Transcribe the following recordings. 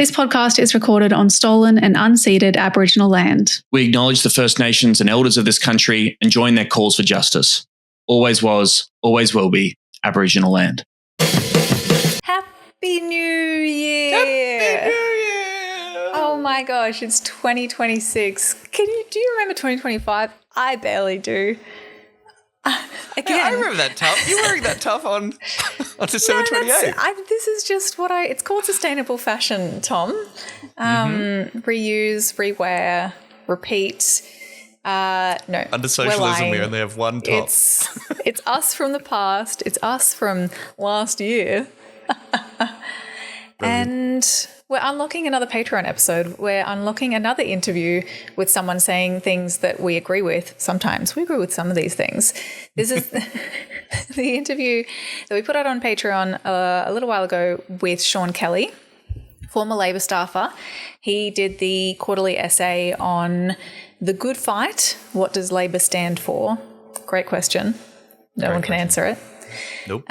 This podcast is recorded on stolen and unceded Aboriginal land. We acknowledge the First Nations and elders of this country and join their calls for justice. Always was, always will be Aboriginal land. Happy New Year! Happy New Year! Oh my gosh, it's 2026. Do you remember 2025? I barely do. Again, I remember that tough. You're wearing that tough on December 28th. This is just what it's called sustainable fashion, Tom. Reuse, rewear, repeat. No. Under socialism, we only have one top. It's us from the past. It's us from last year. And we're unlocking another Patreon episode. We're unlocking another interview with someone saying things that we agree with. Sometimes we agree with some of these things. This is the interview that we put out on Patreon a little while ago with Sean Kelly, former Labor staffer. He did the quarterly essay on the good fight. What does Labor stand for? Great question. No one can answer it. Nope.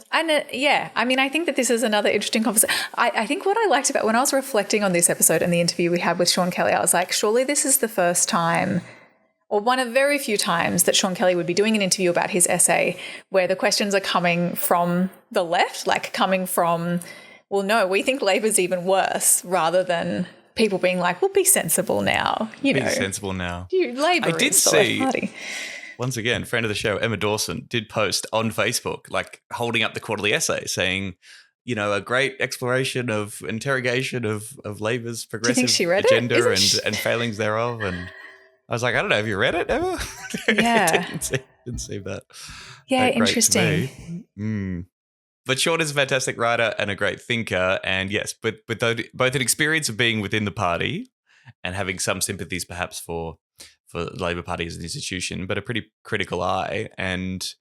I think that this is another interesting conversation. I think what I liked about when I was reflecting on this episode and the interview we had with Sean Kelly, I was like, surely this is the first time or one of very few times that Sean Kelly would be doing an interview about his essay where the questions are coming from the left, like coming from, well, no, we think Labor's even worse, rather than people being like, well, be sensible now. Be sensible now. Labor is the left party. Once again, friend of the show, Emma Dawson, did post on Facebook, like holding up the quarterly essay saying, a great exploration of interrogation of Labor's progressive agenda and failings thereof. And I was like, I don't know, have you read it, Emma? Yeah. didn't see that. Yeah, interesting. But Sean is a fantastic writer and a great thinker. And yes, but both an experience of being within the party and having some sympathies perhaps for the Labor Party as an institution, but a pretty critical eye. And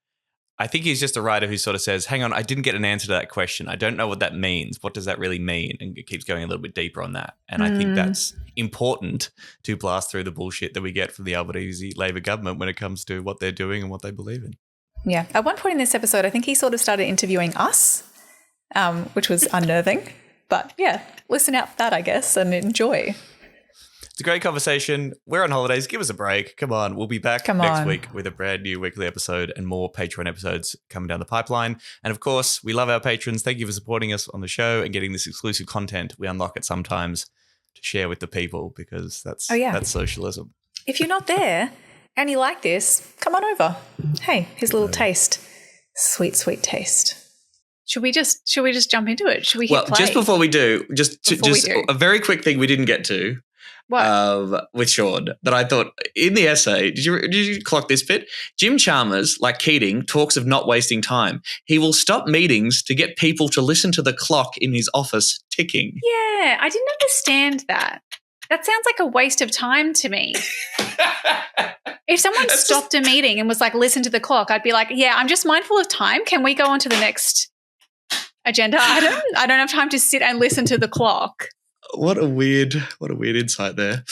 I think he's just a writer who sort of says, hang on, I didn't get an answer to that question. I don't know what that means. What does that really mean? And it keeps going a little bit deeper on that. And I think that's important to blast through the bullshit that we get from the Albanese Labor government when it comes to what they're doing and what they believe in. Yeah. At one point in this episode, I think he sort of started interviewing us, which was unnerving. But yeah, listen out for that, I guess, and enjoy. It's a great conversation. We're on holidays. Give us a break. Come on. We'll be back next week with a brand new weekly episode and more Patreon episodes coming down the pipeline. And of course, we love our patrons. Thank you for supporting us on the show and getting this exclusive content. We unlock it sometimes to share with the people because that's socialism. If you're not there and you like this, come on over. Hey, here's a little taste. Sweet, sweet taste. Should we just jump into it? Should we hit play? Just before we do, a very quick thing we didn't get to. With Sean that I thought in the essay, did you clock this bit? Jim Chalmers, like Keating, talks of not wasting time. He will stop meetings to get people to listen to the clock in his office ticking. Yeah, I didn't understand that. That sounds like a waste of time to me. If someone stopped a meeting and was like, listen to the clock, I'd be like, yeah, I'm just mindful of time. Can we go on to the next agenda item? I don't have time to sit and listen to the clock. What a weird insight there.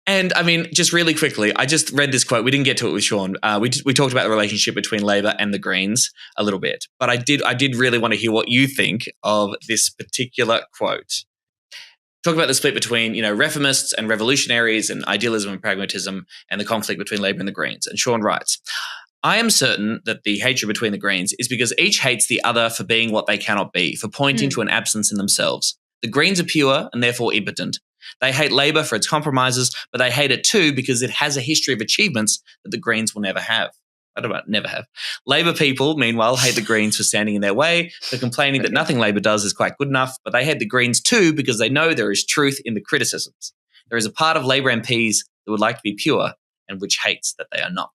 And I mean, just really quickly, I just read this quote. We didn't get to it with Sean. We talked about the relationship between Labor and the Greens a little bit, but I did really want to hear what you think of this particular quote. Talk about the split between, reformists and revolutionaries and idealism and pragmatism and the conflict between Labor and the Greens. And Sean writes, I am certain that the hatred between the Greens is because each hates the other for being what they cannot be, for pointing to an absence in themselves. The Greens are pure and therefore impotent. They hate Labor for its compromises, but they hate it too because it has a history of achievements that the Greens will never have. I don't know, never have. Labor people, meanwhile, hate the Greens for standing in their way, for complaining that nothing Labor does is quite good enough, but they hate the Greens too because they know there is truth in the criticisms. There is a part of Labor MPs that would like to be pure and which hates that they are not.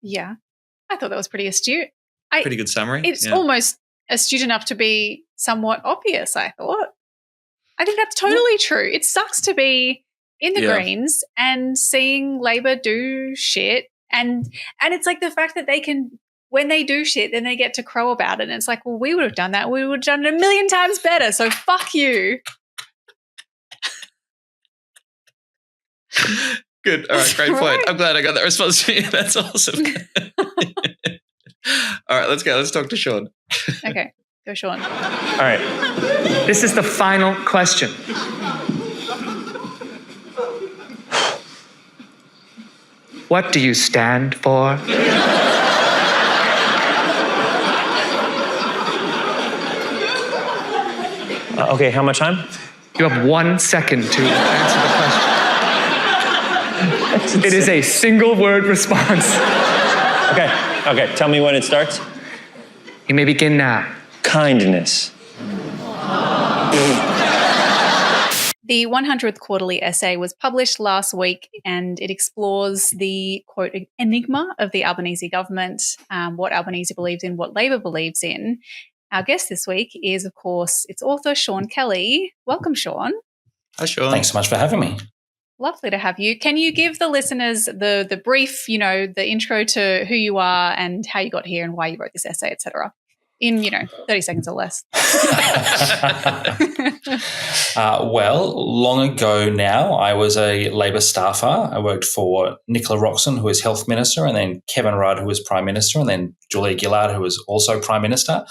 Yeah, I thought that was pretty astute. Pretty good summary. It's almost astute enough to be somewhat obvious, I thought. I think that's totally true. It sucks to be in the Greens and seeing Labor do shit. And it's like the fact that they can, when they do shit, then they get to crow about it. And it's like, well, we would have done that. We would have done it 1,000,000 times better. So fuck you. Good. All right. Great point. I'm glad I got that response from you. That's awesome. All right. Let's go. Let's talk to Sean. Okay. Go, Sean. All right. This is the final question. What do you stand for? Okay, how much time? You have 1 second to answer the question. It is a single word response. Okay, tell me when it starts. You may begin now. Kindness. The 100th quarterly essay was published last week, and it explores the, quote, enigma of the Albanese government, what Albanese believes in, what Labor believes in. Our guest this week is, of course, its author, Sean Kelly. Welcome, Sean. Hi, Sean. Thanks so much for having me. Lovely to have you. Can you give the listeners the brief, the intro to who you are and how you got here and why you wrote this essay, et cetera, in, 30 seconds or less? Well, long ago now, I was a Labor staffer. I worked for Nicola Roxon, who was Health Minister, and then Kevin Rudd, who was Prime Minister, and then Julia Gillard, who was also Prime Minister.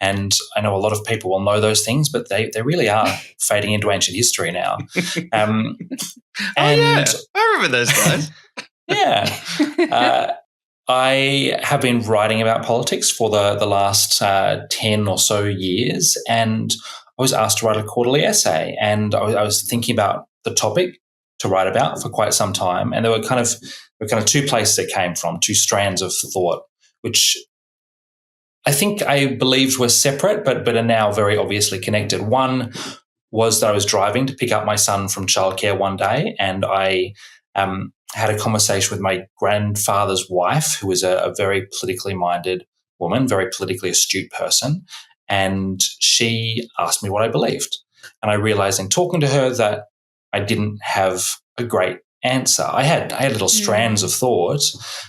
And I know a lot of people will know those things, but they really are fading into ancient history now. Yeah. I remember those guys. Yeah. I have been writing about politics for the last 10 or so years, and I was asked to write a quarterly essay, and I was thinking about the topic to write about for quite some time, and there were kind of two places it came from, two strands of thought, which I think I believed were separate, but are now very obviously connected. One was that I was driving to pick up my son from childcare one day, and I had a conversation with my grandfather's wife, who was a very politically minded woman, very politically astute person, and she asked me what I believed. And I realized in talking to her that I didn't have a great answer. I had little strands of thought,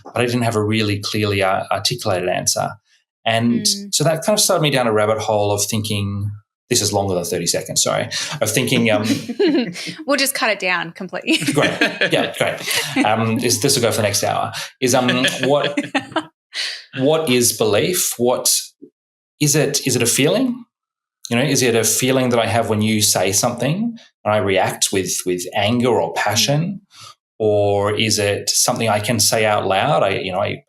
but I didn't have a really clearly articulated answer. And so that kind of started me down a rabbit hole of thinking, this is longer than 30 seconds, sorry, of thinking. We'll just cut it down completely. Great. Yeah, great. This will go for the next hour. What is belief? What is it? Is it a feeling? Is it a feeling that I have when you say something and I react with anger or passion? Or is it something I can say out loud? I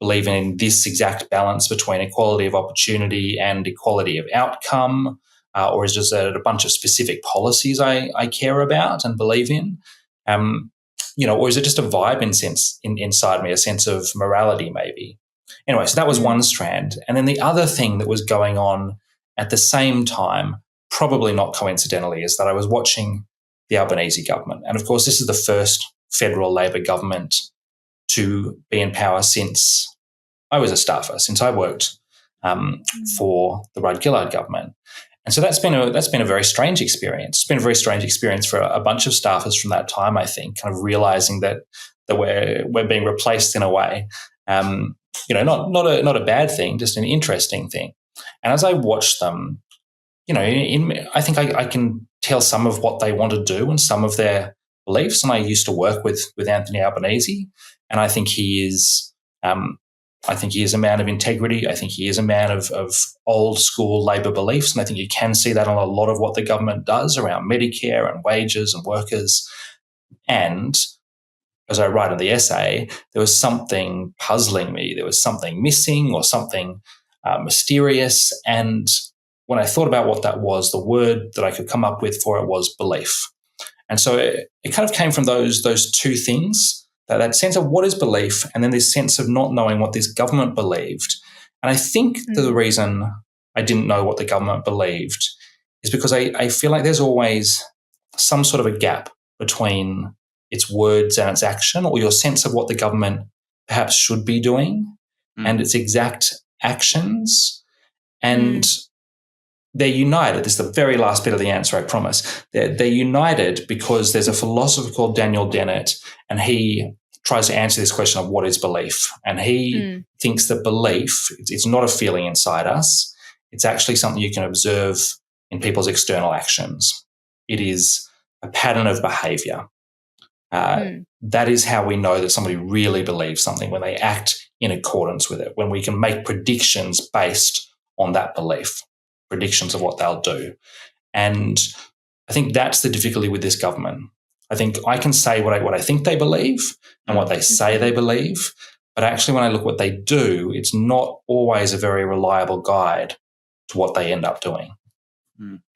believe in this exact balance between equality of opportunity and equality of outcome, or is just a bunch of specific policies I care about and believe in? Or is it just a vibe inside me, a sense of morality maybe? Anyway, so that was one strand. And then the other thing that was going on at the same time, probably not coincidentally, is that I was watching the Albanese government. And of course, this is the first federal Labor government to be in power since I was a staffer, since I worked for the Rudd Gillard government. And so that's been a very strange experience. It's been a very strange experience for a bunch of staffers from that time, I think, kind of realizing that we're being replaced in a way. Not a bad thing, just an interesting thing. And as I watch them, I think I can tell some of what they want to do and some of their beliefs. And I used to work with Anthony Albanese, and I think he is a man of integrity. I think he is a man of old school Labor beliefs, and I think you can see that on a lot of what the government does around Medicare and wages and workers. And as I write in the essay, there was something puzzling me. There was something missing or something mysterious. And when I thought about what that was, the word that I could come up with for it was belief. And so it kind of came from those two things, that sense of what is belief, and then this sense of not knowing what this government believed. And I think the reason I didn't know what the government believed is because I feel like there's always some sort of a gap between its words and its action, or your sense of what the government perhaps should be doing and its exact actions. And they're united. This is the very last bit of the answer, I promise. They're united because there's a philosopher called Daniel Dennett, and he tries to answer this question of what is belief. And he thinks that belief, it's not a feeling inside us. It's actually something you can observe in people's external actions. It is a pattern of behavior. That is how we know that somebody really believes something, when they act in accordance with it, when we can make predictions based on that belief. predictions of what they'll do. And I think that's the difficulty with this government. I think I can say what I think they believe and what they say they believe, but actually when I look what they do, it's not always a very reliable guide to what they end up doing.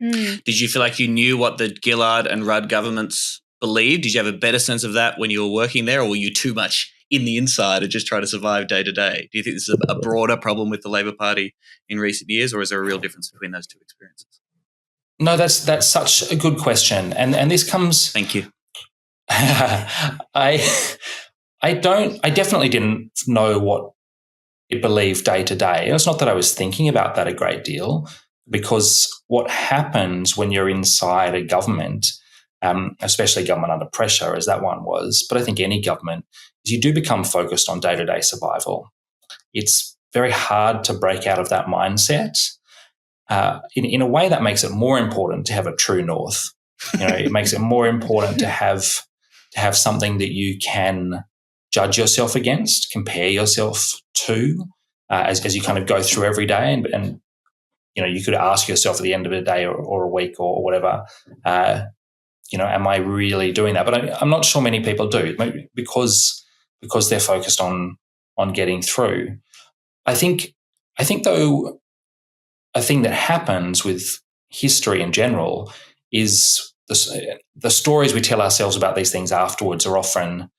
Did you feel like you knew what the Gillard and Rudd governments believed? Did you have a better sense of that when you were working there, or were you too much in the inside and just trying to survive day to day? Do you think this is a broader problem with the Labor Party in recent years, or is there a real difference between those two experiences? No, that's such a good question. And this comes... Thank you. I definitely didn't know what it believed day to day. It's not that I was thinking about that a great deal, because what happens when you're inside a government, especially government under pressure, as that one was, but I think any government, is you do become focused on day-to-day survival. It's very hard to break out of that mindset. In a way, that makes it more important to have a true north. It makes it more important to have something that you can judge yourself against, compare yourself to, as you kind of go through every day. And you could ask yourself at the end of a day or a week or whatever, am I really doing that? But I'm not sure many people do, because they're focused on getting through. I think though, a thing that happens with history in general is the stories we tell ourselves about these things afterwards are often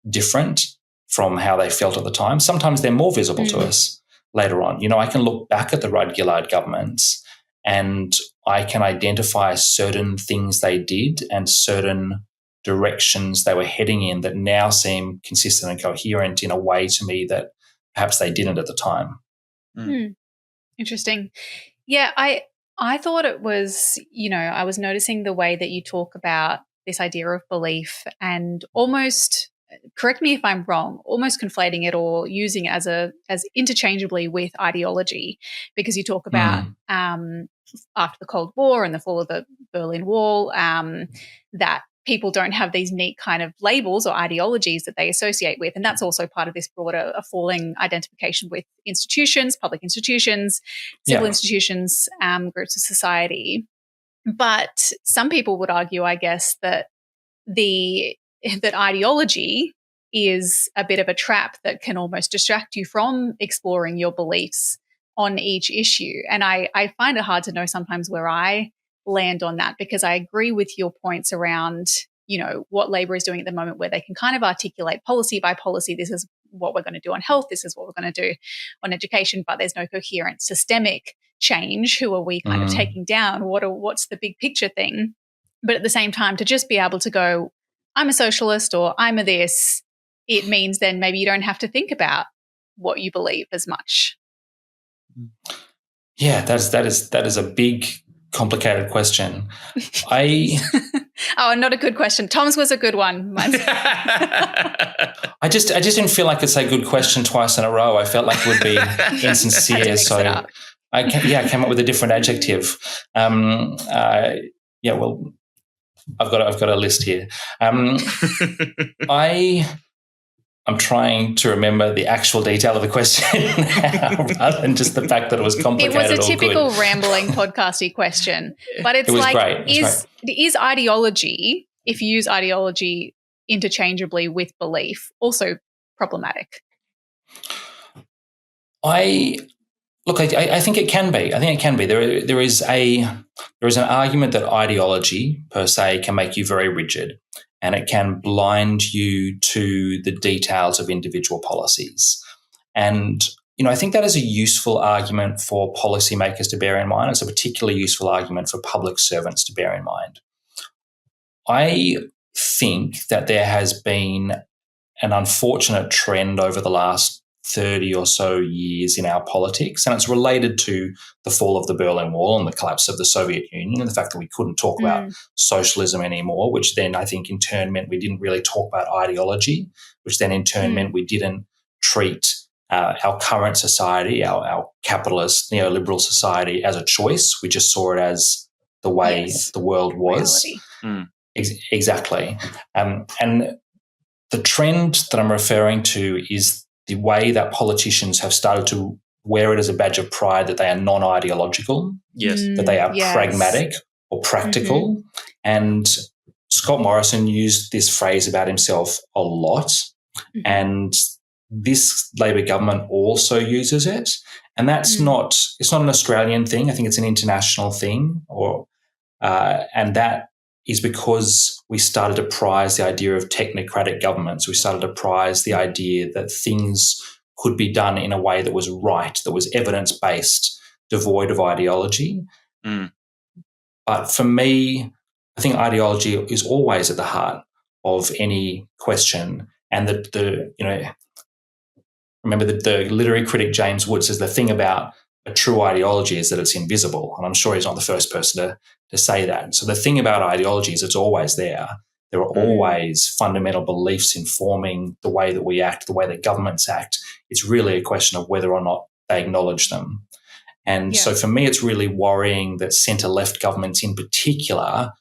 different from how they felt at the time. Sometimes they're more visible to us later on. I can look back at the Rudd-Gillard governments and I can identify certain things they did and certain directions they were heading in that now seem consistent and coherent in a way to me that perhaps they didn't at the time. Interesting. Yeah, I thought it was, I was noticing the way that you talk about this idea of belief and almost, correct me if I'm wrong, almost conflating it or using it as interchangeably with ideology, because you talk about after the Cold War and the fall of the Berlin Wall, that people don't have these neat kind of labels or ideologies that they associate with. And that's also part of this broader falling identification with institutions, public institutions, civil institutions, groups of society. But some people would argue, I guess, that that ideology is a bit of a trap that can almost distract you from exploring your beliefs on each issue. And I find it hard to know sometimes where I land on that, because I agree with your points around, what Labor is doing at the moment, where they can kind of articulate policy by policy. This is what we're going to do on health. This is what we're going to do on education, but there's no coherent systemic change. Who are we kind of taking down? What's the big picture thing? But at the same time, to just be able to go, I'm a socialist or I'm a this, it means then maybe you don't have to think about what you believe as much. Yeah, that is a big, complicated question. Oh, not a good question. Tom's was a good one. I just didn't feel like I could say good question twice in a row. I felt like it would be insincere. So I came up with a different adjective. Well, I've got a list here. I'm trying to remember the actual detail of the question rather than just the fact that it was complicated. It was a typical rambling podcasty question, but it was like, great. Is ideology, if you use ideology interchangeably with belief, also problematic? I think it can be. There is an argument that ideology per se can make you very rigid, and it can blind you to the details of individual policies. And, I think that is a useful argument for policymakers to bear in mind. It's a particularly useful argument for public servants to bear in mind. I think that there has been an unfortunate trend over the last 30 or so years in our politics, and it's related to the fall of the Berlin Wall and the collapse of the Soviet Union and the fact that we couldn't talk about socialism anymore, which then I think in turn meant we didn't really talk about ideology, which then in turn meant we didn't treat our current society, our capitalist neoliberal society, as a choice. We just saw it as the way the world was. Exactly. And the trend that I'm referring to is the way that politicians have started to wear it as a badge of pride that they are non-ideological, Yes. that they are Yes. pragmatic or practical. And Scott Morrison used this phrase about himself a lot. And this Labor government also uses it. And that's it's not an Australian thing. I think it's an international thing. And that is because we started to prize the idea of technocratic governments. We started to prize the idea that things could be done in a way that was right, that was evidence-based, devoid of ideology. But for me, I think ideology is always at the heart of any question. And remember the literary critic James Wood says the thing about a true ideology is that it's invisible. And I'm sure he's not the first person to say that. So the thing about ideology is it's always there. There are always fundamental beliefs informing the way that we act, the way that governments act. It's really a question of whether or not they acknowledge them. And so for me, it's really worrying that centre-left governments in particular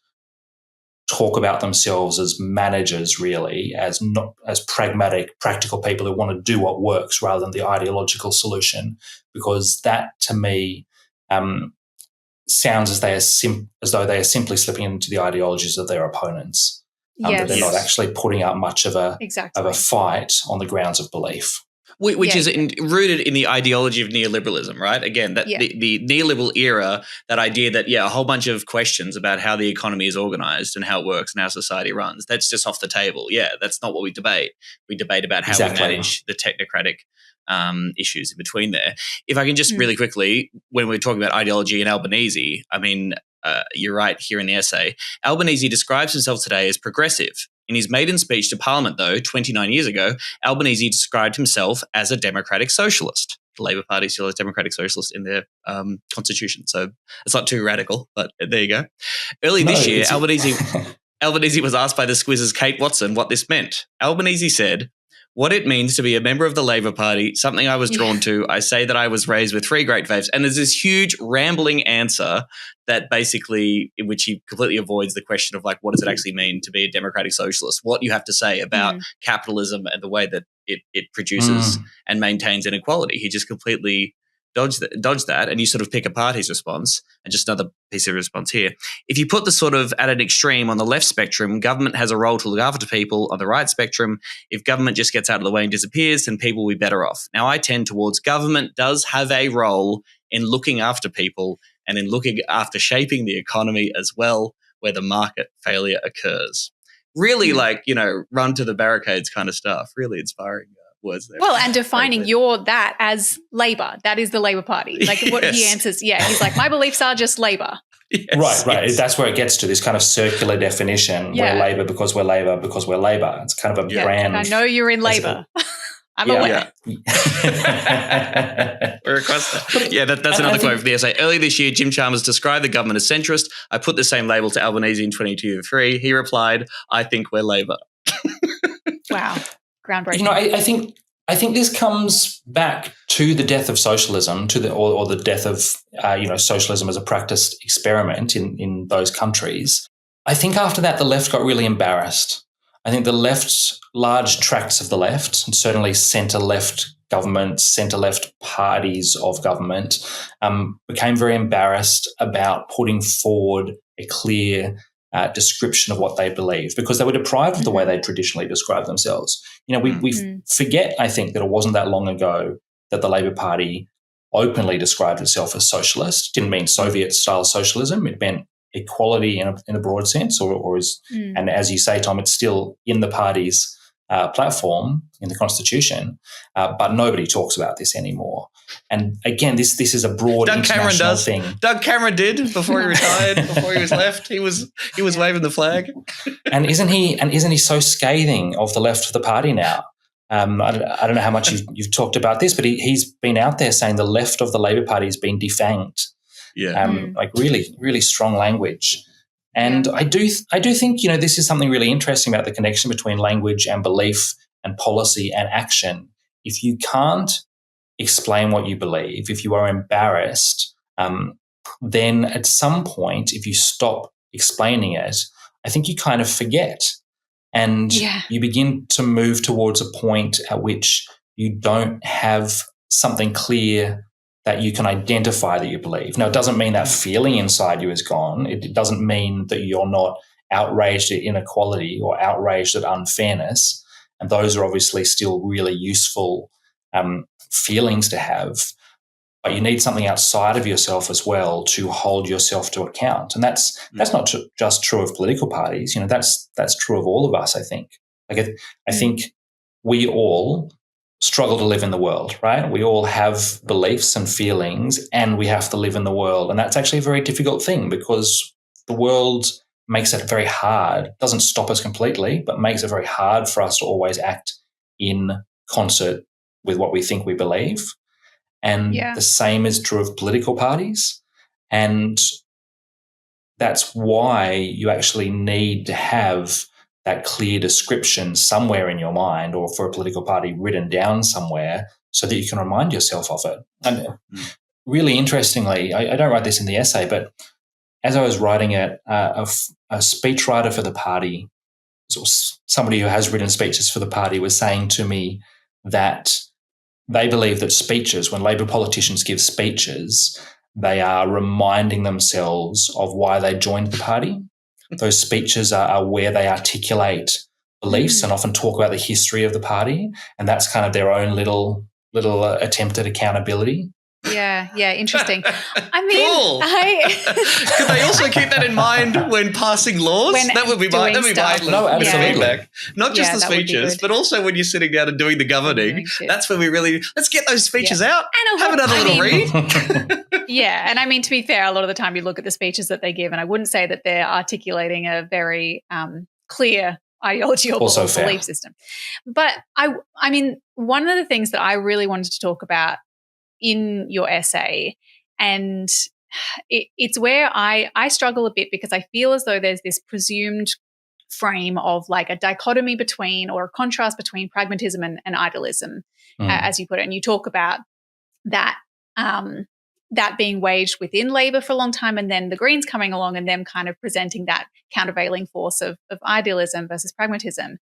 talk about themselves as managers, really, as pragmatic, practical people who want to do what works rather than the ideological solution, because that, to me, sounds as though they are simply slipping into the ideologies of their opponents. That they're not actually putting up much of a fight on the grounds of belief. Which is rooted in the ideology of neoliberalism, right? Again, that the neoliberal era, that idea that, a whole bunch of questions about how the economy is organized and how it works and how society runs, that's just off the table. Yeah, that's not what we debate. We debate about how we manage the technocratic issues in between there. If I can just really quickly, when we're talking about ideology and Albanese, I mean, you're right here in the essay. Albanese describes himself today as progressive. In his maiden speech to Parliament, though, 29 years ago, Albanese described himself as a democratic socialist. The Labor Party still has democratic socialist in their constitution, so it's not too radical, but there you go. Early this year, Albanese was asked by the Squizz's Kate Watson what this meant. Albanese said, "What it means to be a member of the Labor Party, something I was drawn to. I say that I was raised with three great faiths." And there's this huge rambling answer that basically, in which he completely avoids the question of, like, what does it actually mean to be a democratic socialist? What you have to say about capitalism and the way that it produces and maintains inequality. He just completely dodged that, and you sort of pick apart his response. And just another piece of response here. If you put the sort of at an extreme on the left spectrum, government has a role to look after people. On the right spectrum, if government just gets out of the way and disappears, then people will be better off. Now, I tend towards government does have a role in looking after people and in looking after shaping the economy as well, where the market failure occurs. Really, run to the barricades kind of stuff. Really inspiring words there. Well, and defining that as Labor. That is the Labor Party. Like what he answers. Yeah, he's like, my beliefs are just Labor. Right. Yes. That's where it gets to this kind of circular definition. We're Labor because we're Labor because we're Labor. It's kind of a brand. I know you're in Labor. I'm aware. We're across that. Yeah, that's another quote from the essay. Earlier this year, Jim Chalmers described the government as centrist. I put the same label to Albanese in 2023. He replied, "I think we're Labor." Wow. Groundbreaking. I think this comes back to the death of socialism, or the death of socialism as a practiced experiment in those countries. I think after that, the left got really embarrassed. I think the left, large tracts of the left, and certainly centre-left governments, centre-left parties of government, became very embarrassed about putting forward a clear description of what they believe, because they were deprived of the way they traditionally describe themselves. We forget, I think, that it wasn't that long ago that the Labor Party openly described itself as socialist. Didn't mean Soviet-style socialism. It meant equality in a broad sense, and as you say, Tom, it's still in the party's platform in the Constitution, but nobody talks about this anymore. And again, this is a broad international thing. Doug Cameron did before he retired, before he was left. He was waving the flag. And isn't he so scathing of the left of the party now? I don't know how much you've talked about this, but he's been out there saying the left of the Labor Party has been defanged. Like really, really strong language. And I do think, this is something really interesting about the connection between language and belief and policy and action. If you can't explain what you believe, if you are embarrassed, then at some point, if you stop explaining it, I think you kind of forget. And you begin to move towards a point at which you don't have something clear that you can identify that you believe. Now, it doesn't mean that feeling inside you is gone. It doesn't mean that you're not outraged at inequality or outraged at unfairness. And those are obviously still really useful feelings to have. But you need something outside of yourself as well to hold yourself to account. And that's not just true of political parties. You know, that's true of all of us, I think. Like I think we all struggle to live in the world, right? We all have beliefs and feelings, and we have to live in the world. And that's actually a very difficult thing, because the world makes it very hard. Doesn't stop us completely, but makes it very hard for us to always act in concert with what we think we believe. And the same is true of political parties. And that's why you actually need to have that clear description somewhere in your mind, or for a political party written down somewhere, so that you can remind yourself of it. And really interestingly, I don't write this in the essay, but as I was writing it, a speechwriter for the party, so somebody who has written speeches for the party, was saying to me that they believe that speeches, when Labor politicians give speeches, they are reminding themselves of why they joined the party. Those speeches are where they articulate beliefs and often talk about the history of the party, and that's kind of their own little attempt at accountability. Yeah, interesting. I mean, Cool. Could they also keep that in mind when passing laws? When That would be my No, absolutely. feedback. Not just Yeah, the that would be speeches, good. but also when you're sitting down and doing the governing. Doing shit. That's when we really let's get those speeches out. And Have another little read. Yeah, and I mean, to be fair, a lot of the time you look at the speeches that they give, and I wouldn't say that they're articulating a very clear ideology or Also fair. belief system. But I mean, one of the things that I really wanted to talk about in your essay, and it's where I struggle a bit, because I feel as though there's this presumed frame of like a dichotomy between, or a contrast between, pragmatism and idealism, as you put it. And you talk about that that being waged within Labor for a long time, and then the Greens coming along and them kind of presenting that countervailing force of idealism versus pragmatism.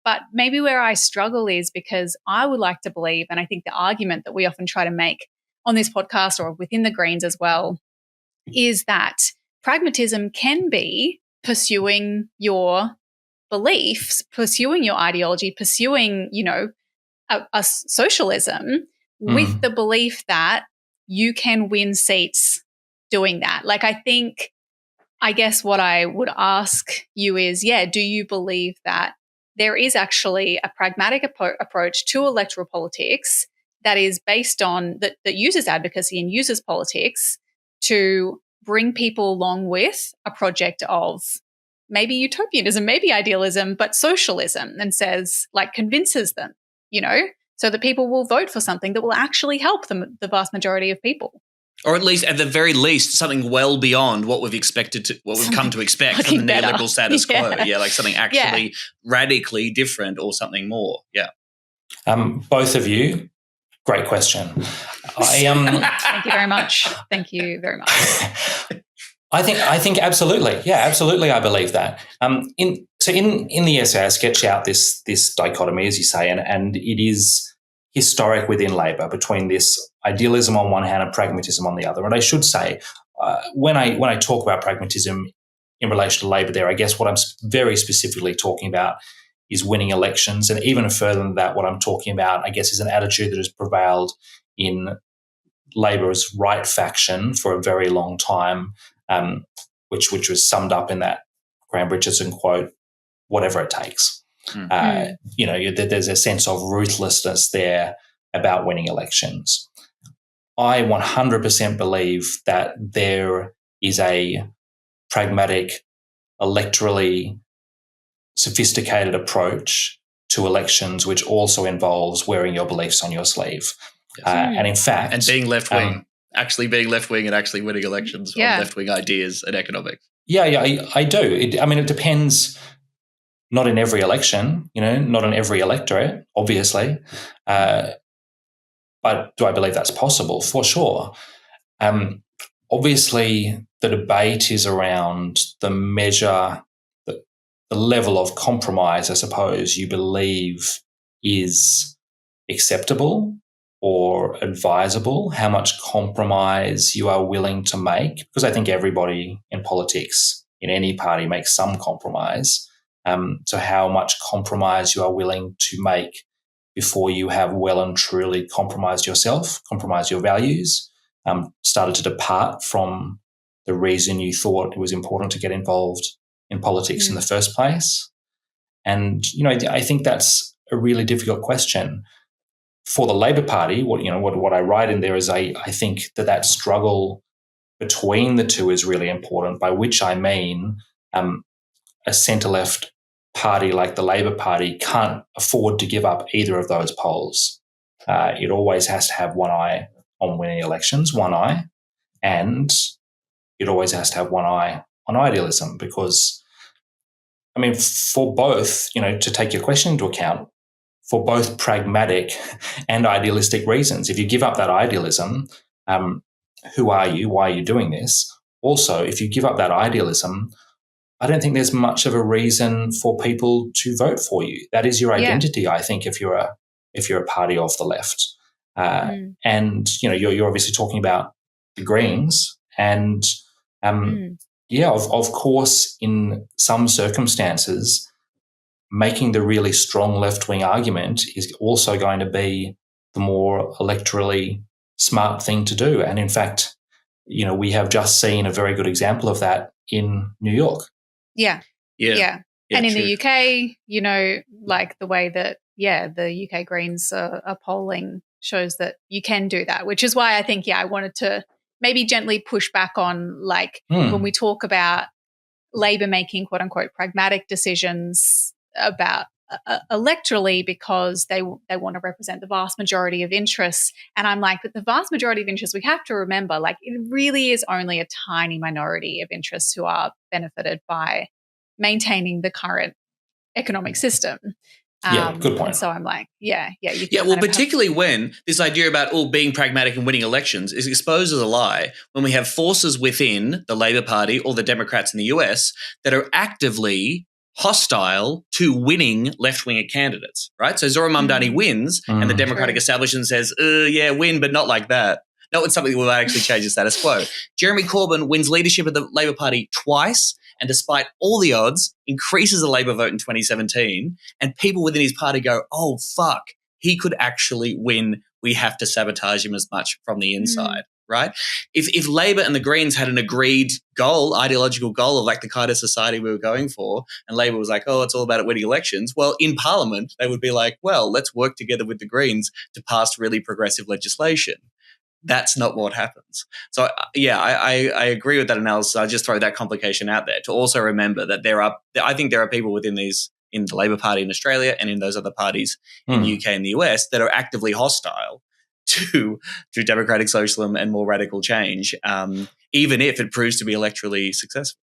But maybe where I struggle is because I would like to believe, and I think the argument that we often try to make on this podcast or within the Greens as well, is that pragmatism can be pursuing your beliefs, pursuing your ideology, pursuing, a socialism with the belief that you can win seats doing that. Like, I guess what I would ask you is, do you believe that there is actually a pragmatic approach to electoral politics that is based on, that uses advocacy and uses politics to bring people along with a project of maybe utopianism, maybe idealism, but socialism, and says, like, convinces them, so that people will vote for something that will actually help them, the vast majority of people. Or at least, at the very least, something well beyond what we've come to expect from the neoliberal status quo. Yeah, like something actually radically different, or something more. Yeah. Both of you, great question. Thank you very much. Thank you very much. I think absolutely. Yeah, absolutely. I believe that. In the essay, I sketch out this dichotomy, as you say, and it is historic within Labor, between this idealism on one hand and pragmatism on the other. And I should say, when I talk about pragmatism in relation to Labor there, I guess what I'm very specifically talking about is winning elections. And even further than that, what I'm talking about, I guess, is an attitude that has prevailed in Labor's right faction for a very long time, which was summed up in that Graham Richardson quote, "Whatever it takes." There's a sense of ruthlessness there about winning elections. I 100% believe that there is a pragmatic, electorally sophisticated approach to elections, which also involves wearing your beliefs on your sleeve. And in fact... And being left-wing. Actually being left-wing and actually winning elections on left-wing ideas and economics. Yeah, I do. It depends... Not in every election, not in every electorate, obviously. But do I believe that's possible? For sure. Obviously, the debate is around the measure, the level of compromise, I suppose, you believe is acceptable or advisable, how much compromise you are willing to make, because I think everybody in politics, in any party, makes some compromise. So how much compromise you are willing to make before you have well and truly compromised yourself, compromised your values, started to depart from the reason you thought it was important to get involved in politics in the first place. And, I think that's a really difficult question. For the Labor Party, what I write in there is I think that struggle between the two is really important, by which I mean a centre-left party like the Labor Party can't afford to give up either of those poles. It always has to have one eye on winning elections, and it always has to have one eye on idealism, because, for both, to take your question into account, for both pragmatic and idealistic reasons. If you give up that idealism, who are you? Why are you doing this? Also, if you give up that idealism, I don't think there's much of a reason for people to vote for you. That is your identity, I think, if you're a party of the left. And you're obviously talking about the Greens, and of course, in some circumstances, making the really strong left-wing argument is also going to be the more electorally smart thing to do. And in fact, we have just seen a very good example of that in New York. Yeah. And in true. the UK, like the way that, the UK Greens are polling shows that you can do that, which is why I think, I wanted to maybe gently push back on, when we talk about Labor making quote unquote pragmatic decisions about electorally, because they want to represent the vast majority of interests. And I'm like, with the vast majority of interests, we have to remember, it really is only a tiny minority of interests who are benefited by maintaining the current economic system. Good point. And so I'm like, you well, particularly when this idea about being pragmatic and winning elections is exposed as a lie, when we have forces within the Labor Party or the Democrats in the US that are actively hostile to winning left-winger candidates, right? So Zohran Mamdani wins and the Democratic establishment says, win, but not like that. Not with something that will actually change the status quo. Jeremy Corbyn wins leadership of the Labor Party twice, and despite all the odds, increases the Labor vote in 2017, and people within his party go, oh, fuck, he could actually win. We have to sabotage him as much from the inside. Right? If Labor and the Greens had an agreed goal, ideological goal of the kind of society we were going for, and Labor was like, it's all about winning elections, well, in Parliament, they would be like, well, let's work together with the Greens to pass really progressive legislation. That's not what happens. So, I agree with that analysis. I just throw that complication out there to also remember that I think there are people in the Labor Party in Australia and in those other parties in the UK and the US that are actively hostile to democratic socialism and more radical change, even if it proves to be electorally successful.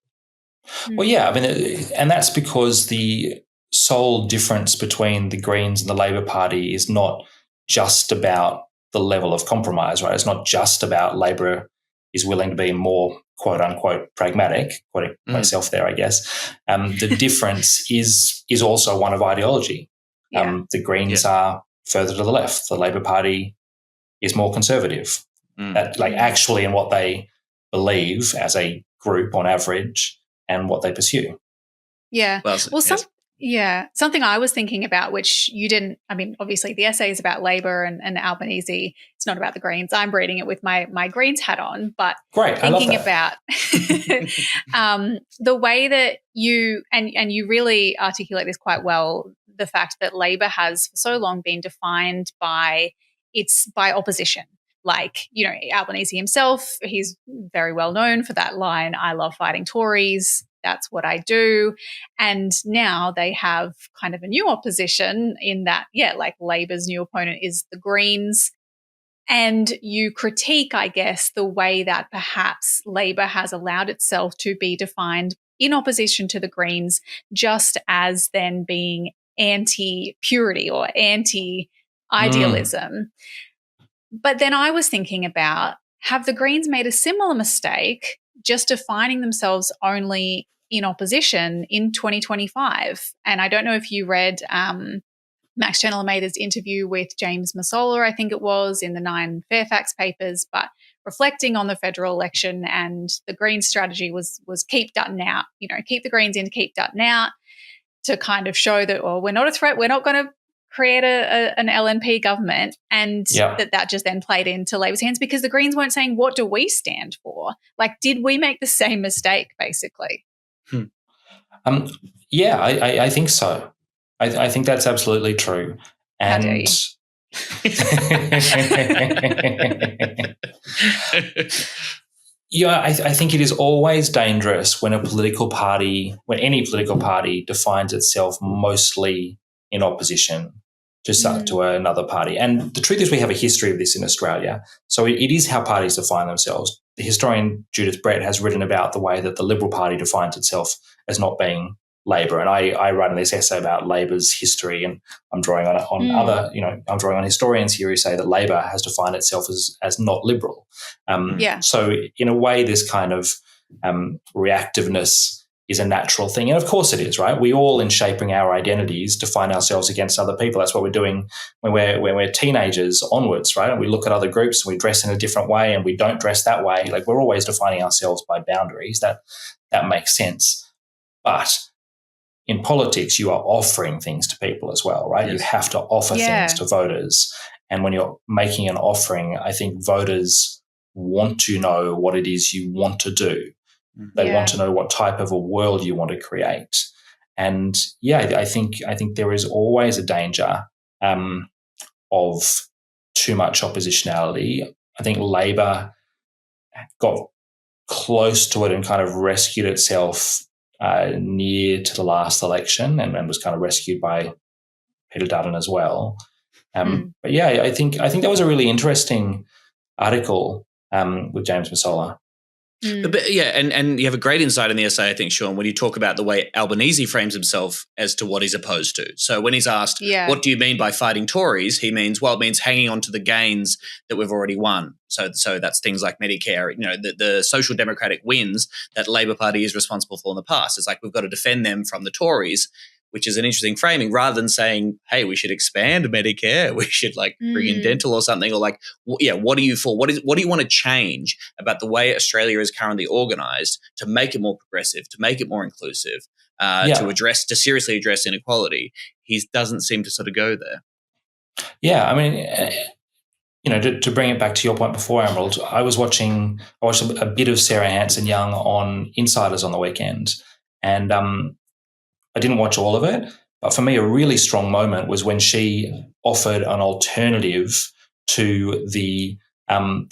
Well, and that's because the sole difference between the Greens and the Labor Party is not just about the level of compromise, right? It's not just about Labor is willing to be more quote unquote pragmatic, quoting myself there, I guess. The difference is also one of ideology. The Greens are further to the left. The Labor Party is more conservative. That actually in what they believe as a group on average and what they pursue. Yeah. Something I was thinking about, which you didn't, obviously the essay is about Labor and Albanese. It's not about the Greens. I'm reading it with my Greens hat on, but great. Thinking about the way that you really articulate this quite well, the fact that Labor has for so long been defined by opposition. Albanese himself, he's very well known for that line, I love fighting Tories, that's what I do. And now they have kind of a new opposition in that, Labor's new opponent is the Greens. And you critique, I guess, the way that perhaps Labor has allowed itself to be defined in opposition to the Greens, just as then being anti-purity or anti-idealism. But then I was thinking about, have the Greens made a similar mistake just defining themselves only in opposition in 2025? And I don't know if you read Max Chandler made this interview with James Massola, I think it was, in the 9 Fairfax papers, but reflecting on the federal election, and the Greens strategy was keep Dutton out, keep the Greens in, keep Dutton out, to kind of show that, well, we're not a threat, we're not going to create an LNP government, and that just then played into Labor's hands because the Greens weren't saying, what do we stand for? Like, did we make the same mistake, basically? Yeah, I think so. I think that's absolutely true. And how dare you? Yeah, I think it is always dangerous when any political party defines itself mostly in opposition to another party. And the truth is we have a history of this in Australia. So it is how parties define themselves. The historian Judith Brett has written about the way that the Liberal Party defines itself as not being Labor, and I write in this essay about Labor's history, and I'm drawing on I'm drawing on historians here who say that Labor has defined itself as not liberal. So in a way, this kind of reactiveness is a natural thing, and of course it is, right? We all, in shaping our identities, define ourselves against other people. That's what we're doing when we're teenagers onwards, right? And we look at other groups and we dress in a different way, and we don't dress that way. Like, we're always defining ourselves by boundaries. That makes sense, but in politics, you are offering things to people as well, right? Yes. You have to offer things to voters. And when you're making an offering, I think voters want to know what it is you want to do. They want to know what type of a world you want to create. And I think there is always a danger of too much oppositionality. I think Labor got close to it and kind of rescued itself near to the last election, and was kind of rescued by Peter Dutton as well. But I think that was a really interesting article with James Massola. But and you have a great insight in the essay, I think, Sean, when you talk about the way Albanese frames himself as to what he's opposed to. So when he's asked, what do you mean by fighting Tories? He means, well, it means hanging on to the gains that we've already won. So that's things like Medicare, the social democratic wins that Labor Party is responsible for in the past. It's like we've got to defend them from the Tories, which is an interesting framing, rather than saying, hey, we should expand Medicare, we should bring in dental or something, or what are you for? What do you want to change about the way Australia is currently organised to make it more progressive, to make it more inclusive, to seriously address inequality? He doesn't seem to sort of go there. Yeah, I mean, to bring it back to your point before, Emerald, I watched a bit of Sarah Hanson-Young on Insiders on the weekend, and I didn't watch all of it, but for me, a really strong moment was when she offered an alternative to the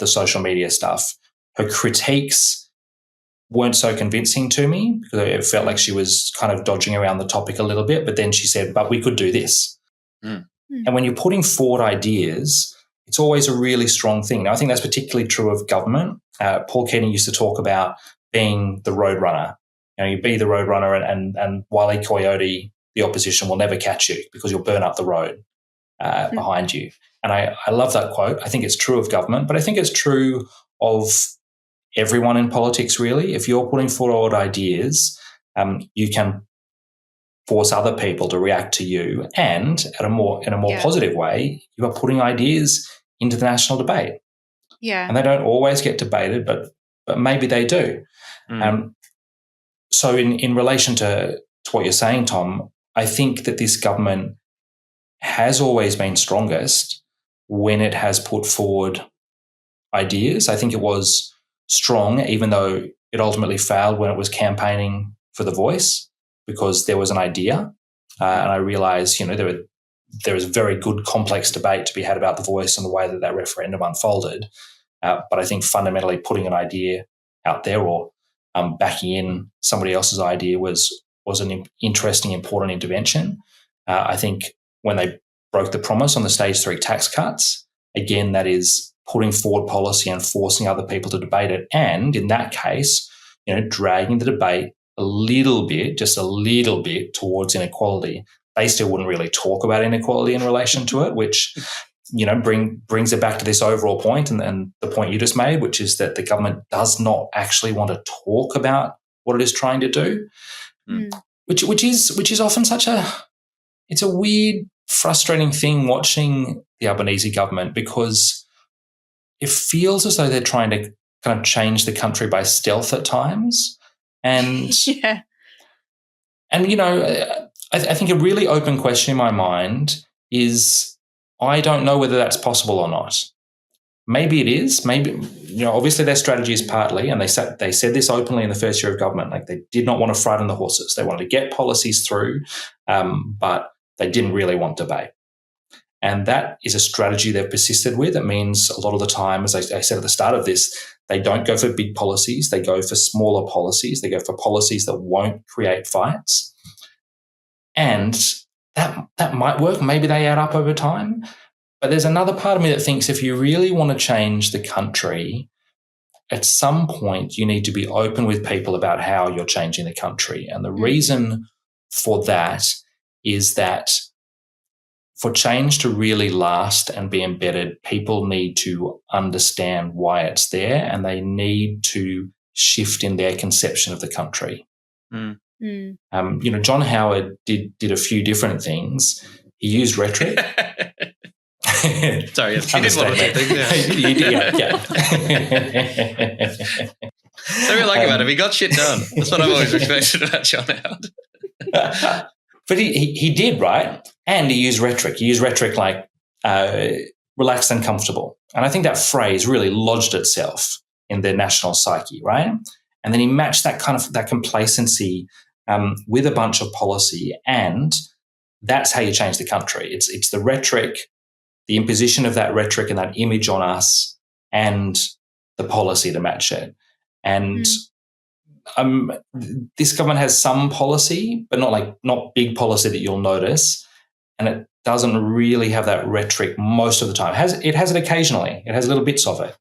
social media stuff. Her critiques weren't so convincing to me because it felt like she was kind of dodging around the topic a little bit, but then she said, but we could do this. And when you're putting forward ideas, it's always a really strong thing. Now, I think that's particularly true of government. Paul Keating used to talk about being the roadrunner. You be the roadrunner, and Wile E. Coyote, the opposition, will never catch you because you'll burn up the road behind you. And I love that quote. I think it's true of government, but I think it's true of everyone in politics, really. If you're putting forward ideas, you can force other people to react to you, and in a more positive way, you are putting ideas into the national debate. And they don't always get debated, but maybe they do. So in relation to what you're saying, Tom, I think that this government has always been strongest when it has put forward ideas. I think it was strong, even though it ultimately failed when it was campaigning for The Voice, because there was an idea. And I realised, there is very good complex debate to be had about The Voice and the way that referendum unfolded. But I think fundamentally putting an idea out there or backing in somebody else's idea was an interesting, important intervention. I think when they broke the promise on the stage 3 tax cuts, again, that is putting forward policy and forcing other people to debate it. And in that case, dragging the debate just a little bit towards inequality. They still wouldn't really talk about inequality in relation to it, which brings it back to this overall point and the point you just made, which is that the government does not actually want to talk about what it is trying to do, which is often it's a weird frustrating thing watching the Albanese government because it feels as though they're trying to kind of change the country by stealth at times. And, Yeah. and you know, I think a really open question in my mind is I don't know whether that's possible or not. Maybe it is. Maybe, you know, obviously their strategy is partly, and they said this openly in the first year of government, like they did not want to frighten the horses. They wanted to get policies through, but they didn't really want debate. And that is a strategy they've persisted with. It means a lot of the time, as I said at the start of this, they don't go for big policies. They go for smaller policies. They go for policies that won't create fights. And that might work. Maybe they add up over time. But there's another part of me that thinks if you really want to change the country, at some point you need to be open with people about how you're changing the country. And the reason for that is that for change to really last and be embedded, people need to understand why it's there and they need to shift in their conception of the country. You know, John Howard did a few different things. He used rhetoric. Sorry, yes, he did one of those things. Yeah. So we like about him. He got shit done. That's what I've always respected about John Howard. But he did, right? And he used rhetoric. He used rhetoric like relaxed and comfortable. And I think that phrase really lodged itself in the national psyche, right? And then he matched that kind of that complacency with a bunch of policy, and that's how you change the country. It's the rhetoric, the imposition of that rhetoric and that image on us, and the policy to match it. And this government has some policy, but not big policy that you'll notice, and it doesn't really have that rhetoric most of the time. It has it occasionally. It has little bits of it.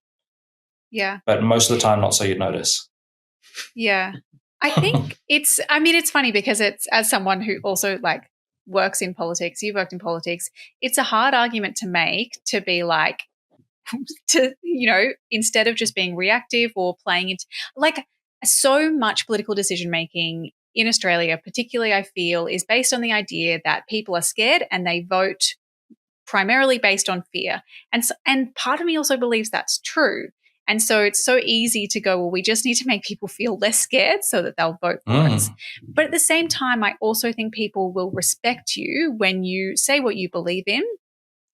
Yeah. But most of the time, not so you'd notice. Yeah. I think it's funny because it's, as someone who also like works in politics, you've worked in politics, it's a hard argument to make to be like, to, you know, instead of just being reactive or playing into, like, so much political decision making in Australia, particularly I feel, is based on the idea that people are scared and they vote primarily based on fear. And part of me also believes that's true. And so it's so easy to go, well, we just need to make people feel less scared so that they'll vote for us. But at the same time, I also think people will respect you when you say what you believe in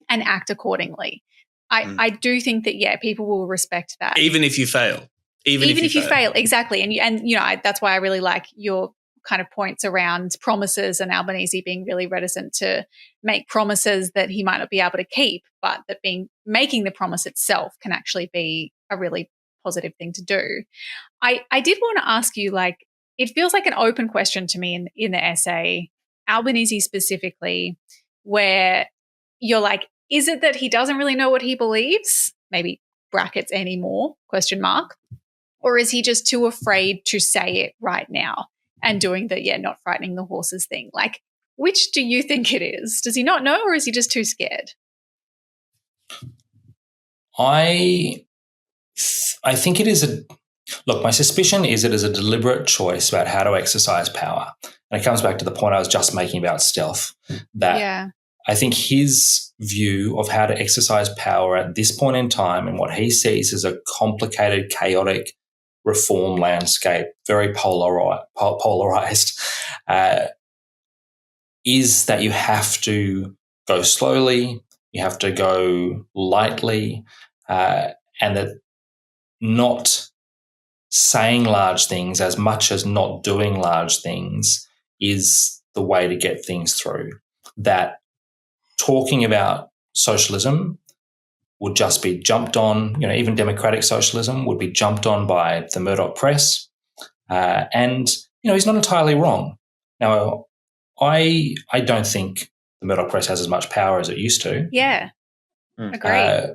and act accordingly. I do think that, yeah, people will respect that. Even if you fail. Even if you fail. Exactly. And you know, that's why I really like your kind of points around promises and Albanese being really reticent to make promises that he might not be able to keep, but that making the promise itself can actually be a really positive thing to do. I did want to ask you, like, it feels like an open question to me in the essay, Albanese specifically, where you're like, is it that he doesn't really know what he believes? Maybe brackets anymore, ? Or is he just too afraid to say it right now and doing the, not frightening the horses thing? Like, which do you think it is? Does he not know, or is he just too scared? I think it is my suspicion is it is a deliberate choice about how to exercise power. And it comes back to the point I was just making about stealth, that I think his view of how to exercise power at this point in time and what he sees as a complicated, chaotic reform landscape, very polarized, is that you have to go slowly, you have to go lightly, and that not saying large things as much as not doing large things is the way to get things through. That talking about socialism would just be jumped on, you know, even democratic socialism would be jumped on by the Murdoch press. And, you know, he's not entirely wrong. Now, I don't think the Murdoch press has as much power as it used to. Yeah, agree.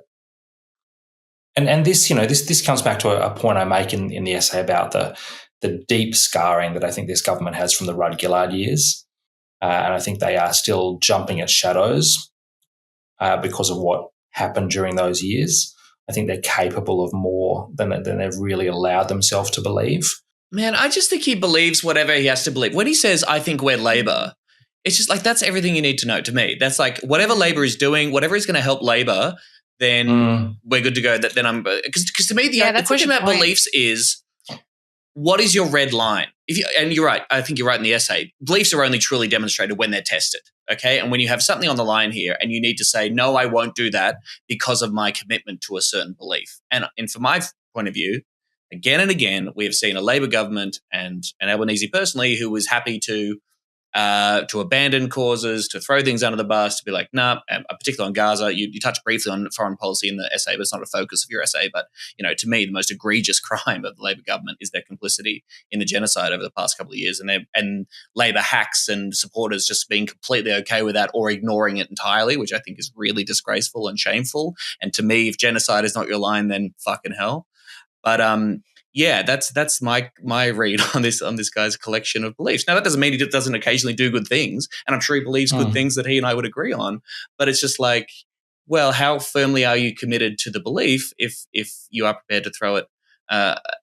And this, you know, this comes back to a point I make in the essay about the deep scarring that I think this government has from the Rudd-Gillard years. And I think they are still jumping at shadows because of what happened during those years. I think they're capable of more than they've really allowed themselves to believe. Man, I just think he believes whatever he has to believe. When he says, I think we're Labor, It's just like that's everything you need to know to me. That's like whatever Labor is doing, whatever is going to help Labor, then we're good to go. Then I'm because to me the question about beliefs is what is your red line? And you're right. I think you're right in the essay. Beliefs are only truly demonstrated when they're tested. Okay, and when you have something on the line here, and you need to say no, I won't do that because of my commitment to a certain belief. And from my point of view, again and again, we have seen a Labor government and Albanese personally who was happy to abandon causes, to throw things under the bus, to be like, nah, particularly on Gaza. You touch briefly on foreign policy in the essay, but it's not a focus of your essay. But, to me, the most egregious crime of the Labor government is their complicity in the genocide over the past couple of years. And Labor hacks and supporters just being completely okay with that or ignoring it entirely, which I think is really disgraceful and shameful. And to me, if genocide is not your line, then fucking hell. But yeah, that's my read on this guy's collection of beliefs. Now, that doesn't mean he doesn't occasionally do good things, and I'm sure he believes good things that he and I would agree on. But it's just like, well, how firmly are you committed to the belief if you are prepared to throw it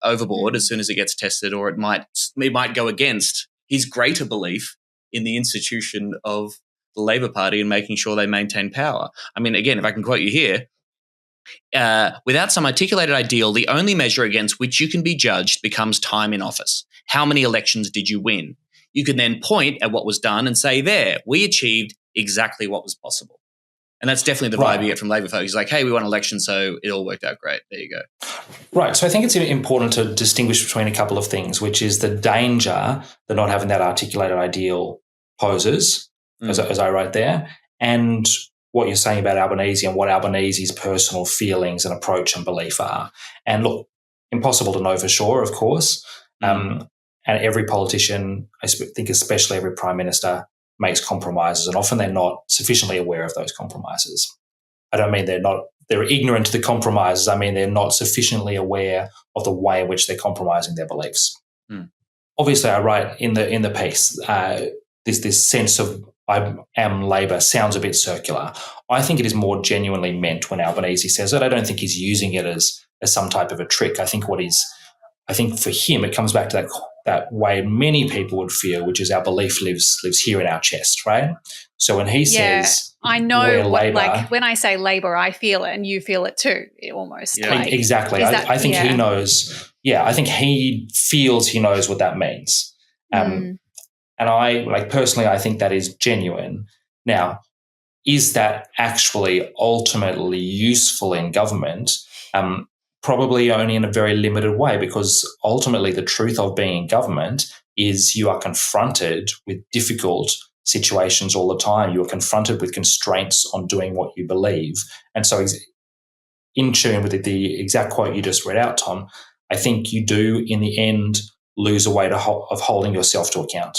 overboard as soon as it gets tested, or it might go against his greater belief in the institution of the Labor Party and making sure they maintain power. I mean, again, if I can quote you here. Without some articulated ideal, the only measure against which you can be judged becomes time in office. How many elections did you win? You can then point at what was done and say, there, we achieved exactly what was possible. And that's definitely the vibe you get from Labor folks. It's like, hey, we won elections, so it all worked out great. There you go. Right. So I think it's important to distinguish between a couple of things, which is the danger that not having that articulated ideal poses, as I write there, and what you're saying about Albanese and what Albanese's personal feelings and approach and belief are. And look, impossible to know for sure, of course. And every politician, I think especially every prime minister, makes compromises, and often they're not sufficiently aware of those compromises. I don't mean they're ignorant to the compromises. I mean they're not sufficiently aware of the way in which they're compromising their beliefs. Obviously, I write in the piece this sense of I am Labor sounds a bit circular. I think it is more genuinely meant when Albanese says it. I don't think he's using it as some type of a trick. I think for him it comes back to that way many people would feel, which is our belief lives here in our chest, right? So when he says, I know, like when I say Labor, I feel it, and you feel it too. Almost, exactly. I think he knows. Yeah, I think he feels he knows what that means. And I personally, I think that is genuine. Now, is that actually ultimately useful in government? Probably only in a very limited way, because ultimately the truth of being in government is you are confronted with difficult situations all the time. You are confronted with constraints on doing what you believe. And so in tune with the exact quote you just read out, Tom, I think you do in the end lose a way of holding yourself to account.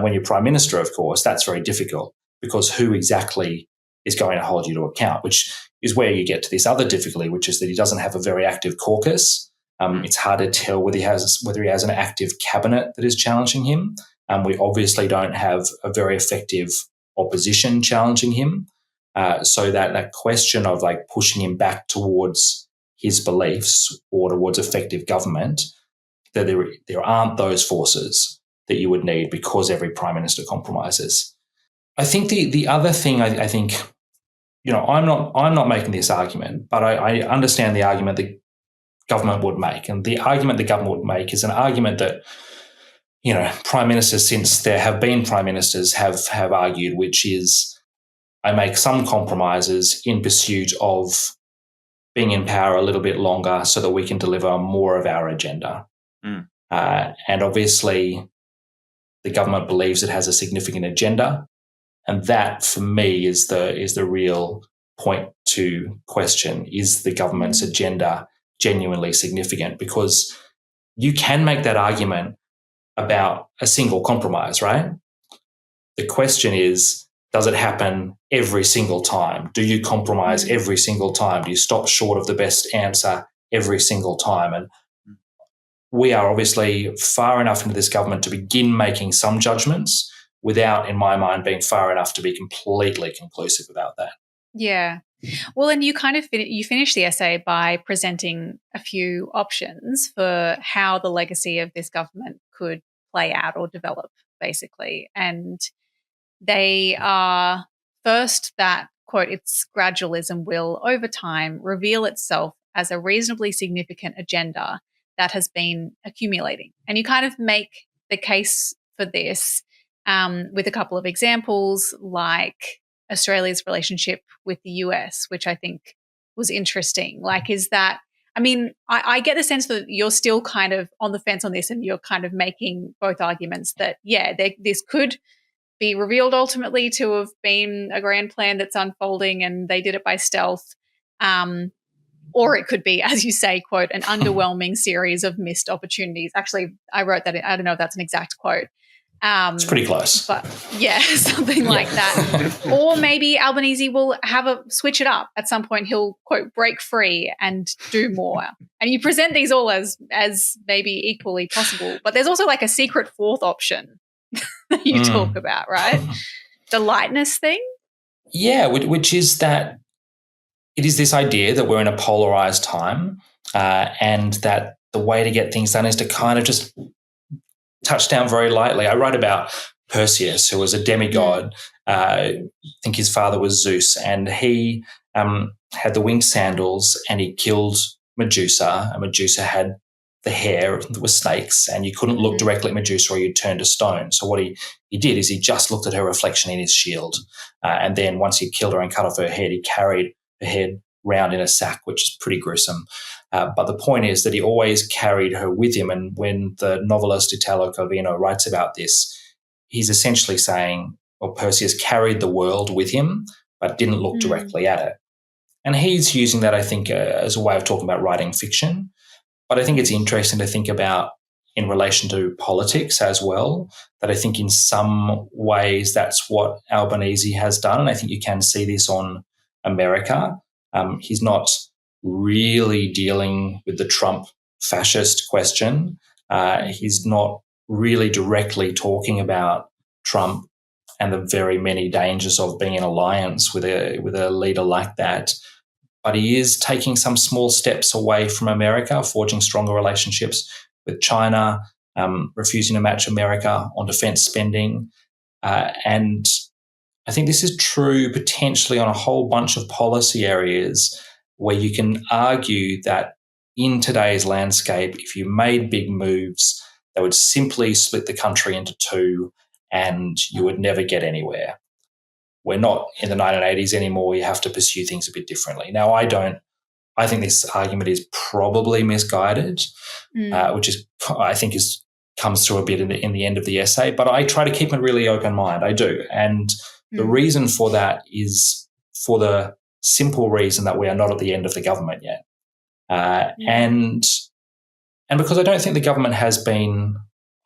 When you're Prime Minister, of course, that's very difficult, because who exactly is going to hold you to account, which is where you get to this other difficulty, which is that he doesn't have a very active caucus. It's hard to tell whether he has an active cabinet that is challenging him. We obviously don't have a very effective opposition challenging him. So that question of like pushing him back towards his beliefs or towards effective government, that there aren't those forces that you would need because every Prime Minister compromises. I think the other thing I think, I'm not making this argument, but I understand the argument that government would make. And the argument the government would make is an argument that, Prime Ministers, since there have been Prime Ministers, have argued, which is I make some compromises in pursuit of being in power a little bit longer so that we can deliver more of our agenda. And obviously the government believes it has a significant agenda. And that, for me, is the real point to question. Is the government's agenda genuinely significant? Because you can make that argument about a single compromise, right? The question is, does it happen every single time? Do you compromise every single time? Do you stop short of the best answer every single time? And we are obviously far enough into this government to begin making some judgments without, in my mind, being far enough to be completely conclusive about that. Yeah. Well, and you kind of you finish the essay by presenting a few options for how the legacy of this government could play out or develop, basically. And they are first that, quote, its gradualism will, over time, reveal itself as a reasonably significant agenda that has been accumulating. And you kind of make the case for this with a couple of examples, like Australia's relationship with the US, which I think was interesting. Like, is that, I mean, I get the sense that you're still kind of on the fence on this, and you're kind of making both arguments that, yeah, this could be revealed ultimately to have been a grand plan that's unfolding and they did it by stealth. Or it could be, as you say, quote, an underwhelming series of missed opportunities. Actually, I wrote that. I don't know if that's an exact quote. It's pretty close. But yeah, something like that. Or maybe Albanese will switch it up at some point. He'll, quote, break free and do more. And you present these all as maybe equally possible. But there's also like a secret fourth option that you talk about, right? The lightness thing. Yeah, which is that it is this idea that we're in a polarized time and that the way to get things done is to kind of just touch down very lightly. I write about Perseus, who was a demigod. I think his father was Zeus, and he had the winged sandals and he killed Medusa, and Medusa had the hair that was snakes, and you couldn't look directly at Medusa or you'd turn to stone. So what he did is he just looked at her reflection in his shield. And then once he killed her and cut off her head, he carried her head round in a sack, which is pretty gruesome. But the point is that he always carried her with him. And when the novelist Italo Calvino writes about this, he's essentially saying, well, Perseus carried the world with him, but didn't look directly at it. And he's using that, I think, as a way of talking about writing fiction. But I think it's interesting to think about in relation to politics as well, that I think in some ways that's what Albanese has done. And I think you can see this on America. He's not really dealing with the Trump fascist question. He's not really directly talking about Trump and the very many dangers of being in alliance with a leader like that. But he is taking some small steps away from America, forging stronger relationships with China, refusing to match America on defense spending. And I think this is true potentially on a whole bunch of policy areas where you can argue that in today's landscape, if you made big moves, they would simply split the country into two and you would never get anywhere. We're not in the 1980s anymore. You have to pursue things a bit differently. Now, I think this argument is probably misguided, which is, I think, comes through a bit in the end of the essay. But I try to keep a really open mind. I do, and the reason for that is for the simple reason that we are not at the end of the government yet, and because I don't think the government has been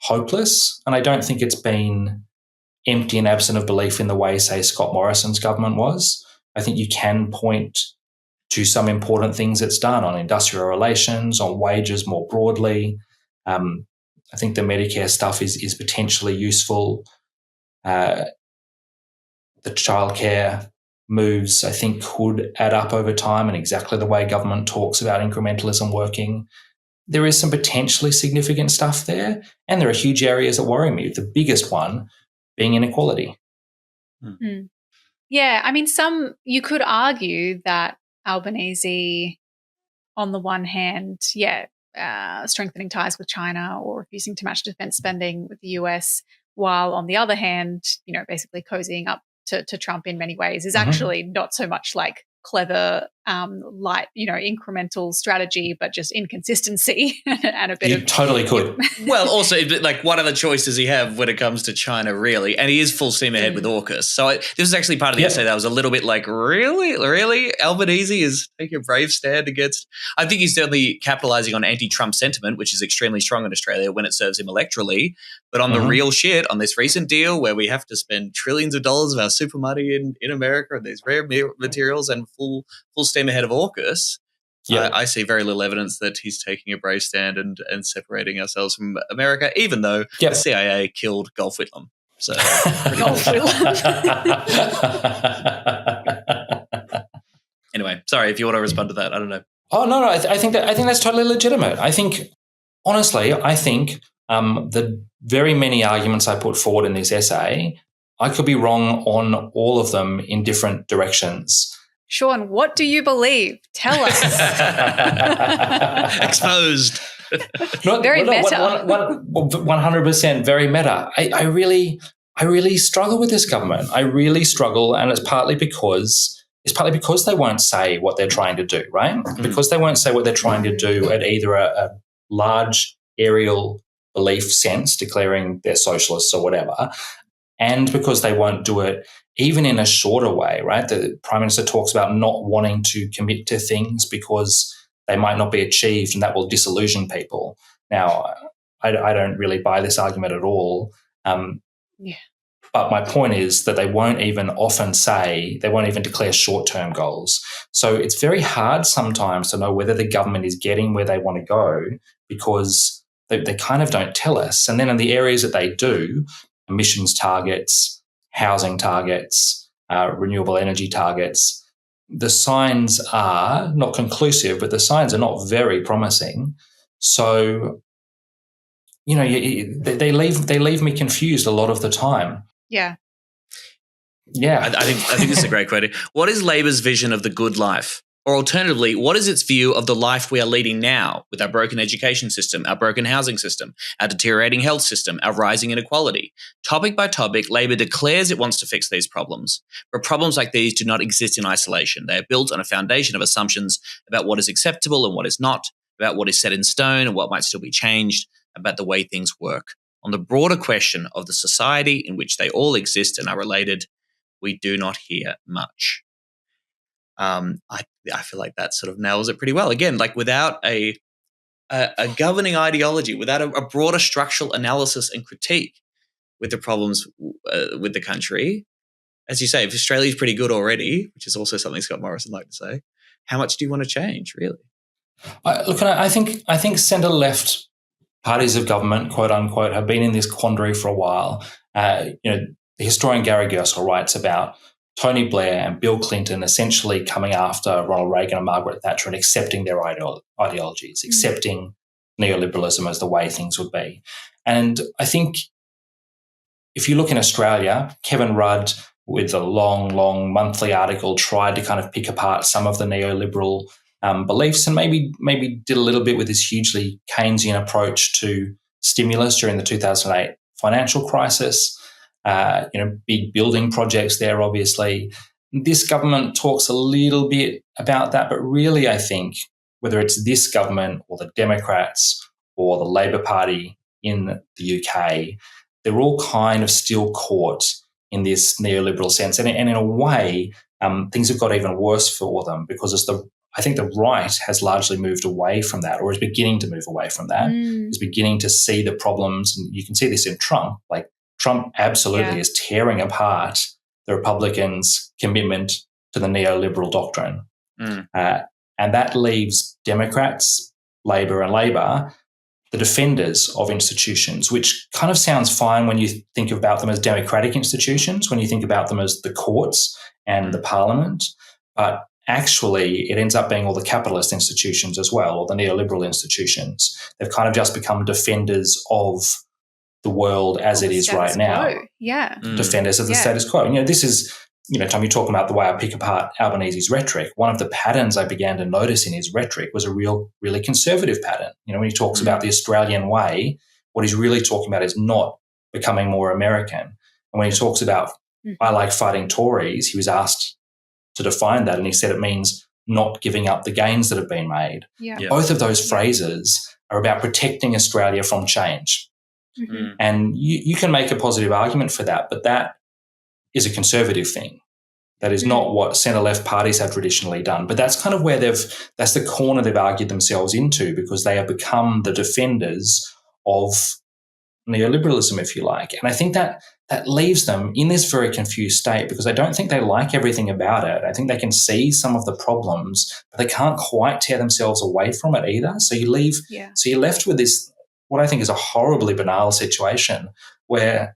hopeless, and I don't think it's been empty and absent of belief in the way, say, Scott Morrison's government was. I think you can point to some important things it's done on industrial relations, on wages more broadly. I think the Medicare stuff is potentially useful. The childcare moves, I think, could add up over time, and exactly the way government talks about incrementalism working. There is some potentially significant stuff there, and there are huge areas that worry me. The biggest one being inequality. Yeah, I mean, you could argue that Albanese, on the one hand, strengthening ties with China or refusing to match defense spending with the US, while on the other hand, basically cozying up to Trump in many ways is actually not so much like clever, light, incremental strategy, but just inconsistency and a bit You totally could. Well, also, like, what other choice does he have when it comes to China, really? And he is full steam ahead with AUKUS. So this was actually part of the essay that was a little bit like, really? Albanese is taking a brave stand against... I think he's certainly capitalizing on anti-Trump sentiment, which is extremely strong in Australia when it serves him electorally. But on the real shit, on this recent deal where we have to spend trillions of dollars of our super money in America and these rare materials and full steam ahead of AUKUS, I see very little evidence that he's taking a brave stand and separating ourselves from America, even though the CIA killed Gulf Whitlam. So, anyway, sorry if you want to respond to that. I don't know. Oh no, I think that's totally legitimate. I think, honestly, the very many arguments I put forward in this essay I could be wrong on all of them in different directions. Sean, what do you believe? Tell us. Exposed. Very meta. 100% very meta. I really struggle with this government. I really struggle, and it's partly because they won't say what they're trying to do, right? Because they won't say what they're trying to do at either a large aerial belief sense, declaring they're socialists or whatever, and because they won't do it even in a shorter way, right? The Prime Minister talks about not wanting to commit to things because they might not be achieved and that will disillusion people. Now, I don't really buy this argument at all. But my point is that they won't even declare short-term goals. So it's very hard sometimes to know whether the government is getting where they want to go because they kind of don't tell us. And then in the areas that they do, emissions targets, housing targets, renewable energy targets, the signs are not conclusive, but the signs are not very promising. So, they leave me confused a lot of the time. Yeah. I think this is a great question. What is Labor's vision of the good life? Or alternatively, what is its view of the life we are leading now with our broken education system, our broken housing system, our deteriorating health system, our rising inequality? Topic by topic, Labor declares it wants to fix these problems. But problems like these do not exist in isolation. They are built on a foundation of assumptions about what is acceptable and what is not, about what is set in stone and what might still be changed, about the way things work. On the broader question of the society in which they all exist and are related, we do not hear much. I feel like that sort of nails it pretty well. Again, like without a governing ideology, without a broader structural analysis and critique with the problems with the country, as you say, if Australia's pretty good already, which is also something Scott Morrison liked to say, how much do you want to change, really? I think centre-left parties of government, quote unquote, have been in this quandary for a while. The historian Gary Gerstle writes about Tony Blair and Bill Clinton essentially coming after Ronald Reagan and Margaret Thatcher and accepting their ideologies, accepting neoliberalism as the way things would be. And I think if you look in Australia, Kevin Rudd, with a long monthly article, tried to kind of pick apart some of the neoliberal beliefs and maybe did a little bit with this hugely Keynesian approach to stimulus during the 2008 financial crisis. Big building projects there, obviously. This government talks a little bit about that, but really I think whether it's this government or the Democrats or the Labor Party in the UK, they're all kind of still caught in this neoliberal sense. And in a way, things have got even worse for them because I think the right has largely moved away from that, or is beginning to move away from that, is beginning to see the problems. And you can see this in Trump. Like Trump absolutely is tearing apart the Republicans' commitment to the neoliberal doctrine. And that leaves Democrats, Labor and Labor, the defenders of institutions, which kind of sounds fine when you think about them as democratic institutions, when you think about them as the courts and the parliament. But actually, it ends up being all the capitalist institutions as well, or the neoliberal institutions. They've kind of just become defenders of the world as it is right now. Yeah. Defenders of the status quo. This is, Tom, you talk about the way I pick apart Albanese's rhetoric. One of the patterns I began to notice in his rhetoric was a really conservative pattern. When he talks about the Australian way, what he's really talking about is not becoming more American. And when he talks about, I like fighting Tories, he was asked to define that, and he said it means not giving up the gains that have been made. Yeah. Both of those phrases are about protecting Australia from change. And you can make a positive argument for that, but that is a conservative thing. That is not what centre-left parties have traditionally done. But that's kind of where that's the corner they've argued themselves into, because they have become the defenders of neoliberalism, if you like. And I think that leaves them in this very confused state, because I don't think they like everything about it. I think they can see some of the problems, but they can't quite tear themselves away from it either. So you're left with this, what I think is a horribly banal situation, where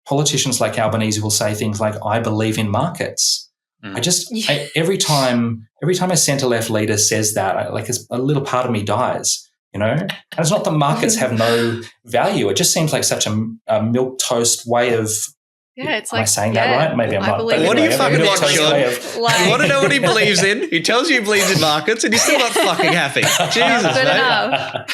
politicians like Albanese will say things like, I believe in markets. Every time a centre-left leader says that, a little part of me dies. And it's not that markets have no value. It just seems like such a milquetoast way of Yeah, it's Am like I saying that right? Maybe I'm I not. believe But What do you anyway, fucking everybody want, tells Sean? me of- Like, You want to know what he believes in? He tells you he believes in markets, and he's still not fucking happy. Jesus, Good mate. enough.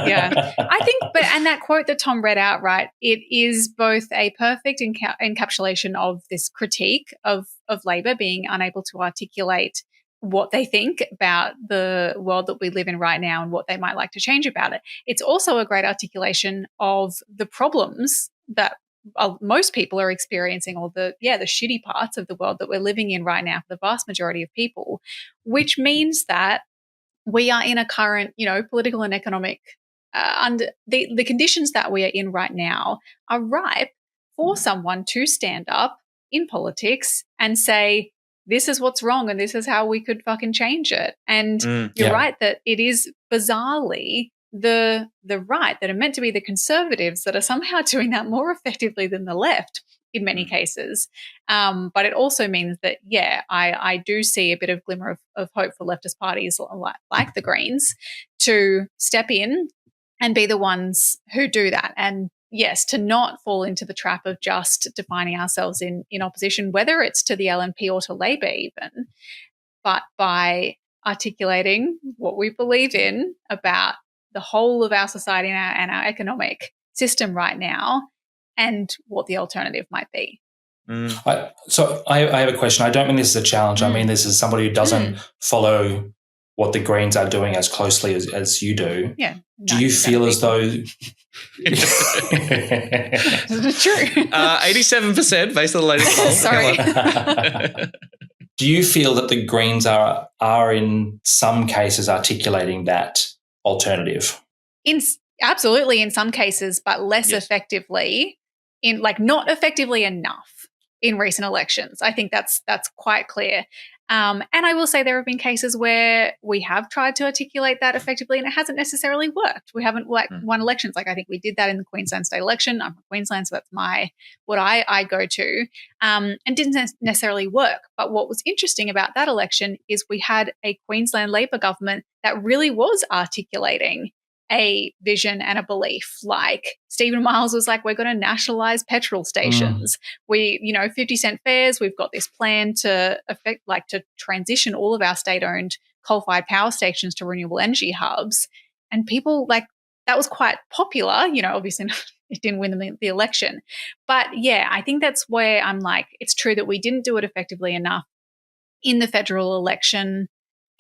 Yeah. I think, and that quote that Tom read out, right, it is both a perfect encapsulation of this critique of Labor being unable to articulate what they think about the world that we live in right now and what they might like to change about it. It's also a great articulation of the problems that most people are experiencing, or the shitty parts of the world that we're living in right now for the vast majority of people, which means that we are in a current, political and economic, under the conditions that we are in right now are ripe for someone to stand up in politics and say, this is what's wrong and this is how we could fucking change it. And you're right that it is bizarrely the right that are meant to be the conservatives that are somehow doing that more effectively than the left in many cases. But it also means that, I do see a bit of glimmer of hope for leftist parties like the Greens to step in and be the ones who do that. And yes, to not fall into the trap of just defining ourselves in opposition, whether it's to the LNP or to Labor even, but by articulating what we believe in about the whole of our society and our economic system right now and what the alternative might be. So I have a question. I don't mean this is a challenge. I mean this is somebody who doesn't follow what the Greens are doing as closely as you do. Yeah. Do you feel as though... True. 87% based on the latest poll. Sorry. Do you feel that the Greens are in some cases articulating that alternative? Absolutely in some cases, but less effectively, not effectively enough in recent elections. I think that's quite clear. And I will say there have been cases where we have tried to articulate that effectively and it hasn't necessarily worked. We haven't won elections. I think we did that in the Queensland state election. I'm from Queensland, so that's what I go to, and didn't necessarily work. But what was interesting about that election is we had a Queensland Labor government that really was articulating a vision and a belief. Like Stephen Miles was like, we're going to nationalize petrol stations. We, 50-cent fares. We've got this plan to to transition all of our state-owned coal-fired power stations to renewable energy hubs. And people that was quite popular. Obviously it didn't win the election. But I think that's where I'm like, it's true that we didn't do it effectively enough in the federal election,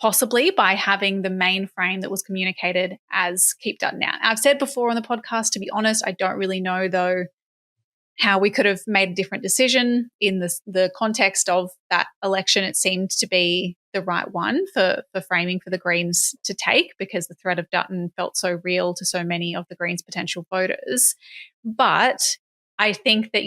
possibly by having the main frame that was communicated as Keep Dutton Out. I've said before on the podcast, to be honest, I don't really know, though, how we could have made a different decision in the context of that election. It seemed to be the right one for framing for the Greens to take, because the threat of Dutton felt so real to so many of the Greens' potential voters. But I think that,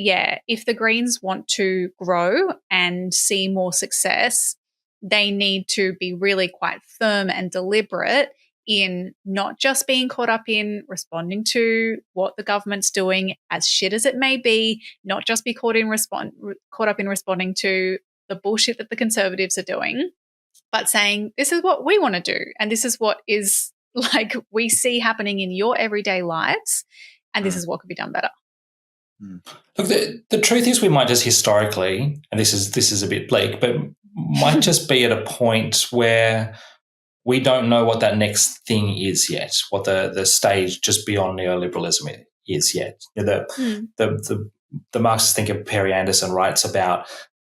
if the Greens want to grow and see more success, they need to be really quite firm and deliberate in not just being caught up in responding to what the government's doing, as shit as it may be, not just be caught up in responding to the bullshit that the Conservatives are doing, but saying, this is what we want to do, and this is what is we see happening in your everyday lives, and this is what could be done better. Look, the truth is we might just historically, and this is a bit bleak, but might just be at a point where we don't know what that next thing is yet, what the stage just beyond neoliberalism is yet. The Marxist thinker Perry Anderson writes about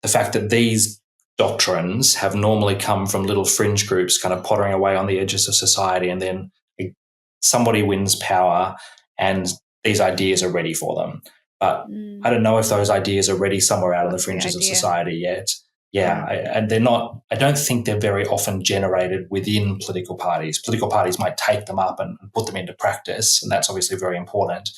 the fact that these doctrines have normally come from little fringe groups kind of pottering away on the edges of society, and then somebody wins power and these ideas are ready for them. But I don't know if those ideas are ready somewhere out on the fringes of society yet. And they're not. I don't think they're very often generated within political parties. Political parties might take them up and put them into practice, and that's obviously very important.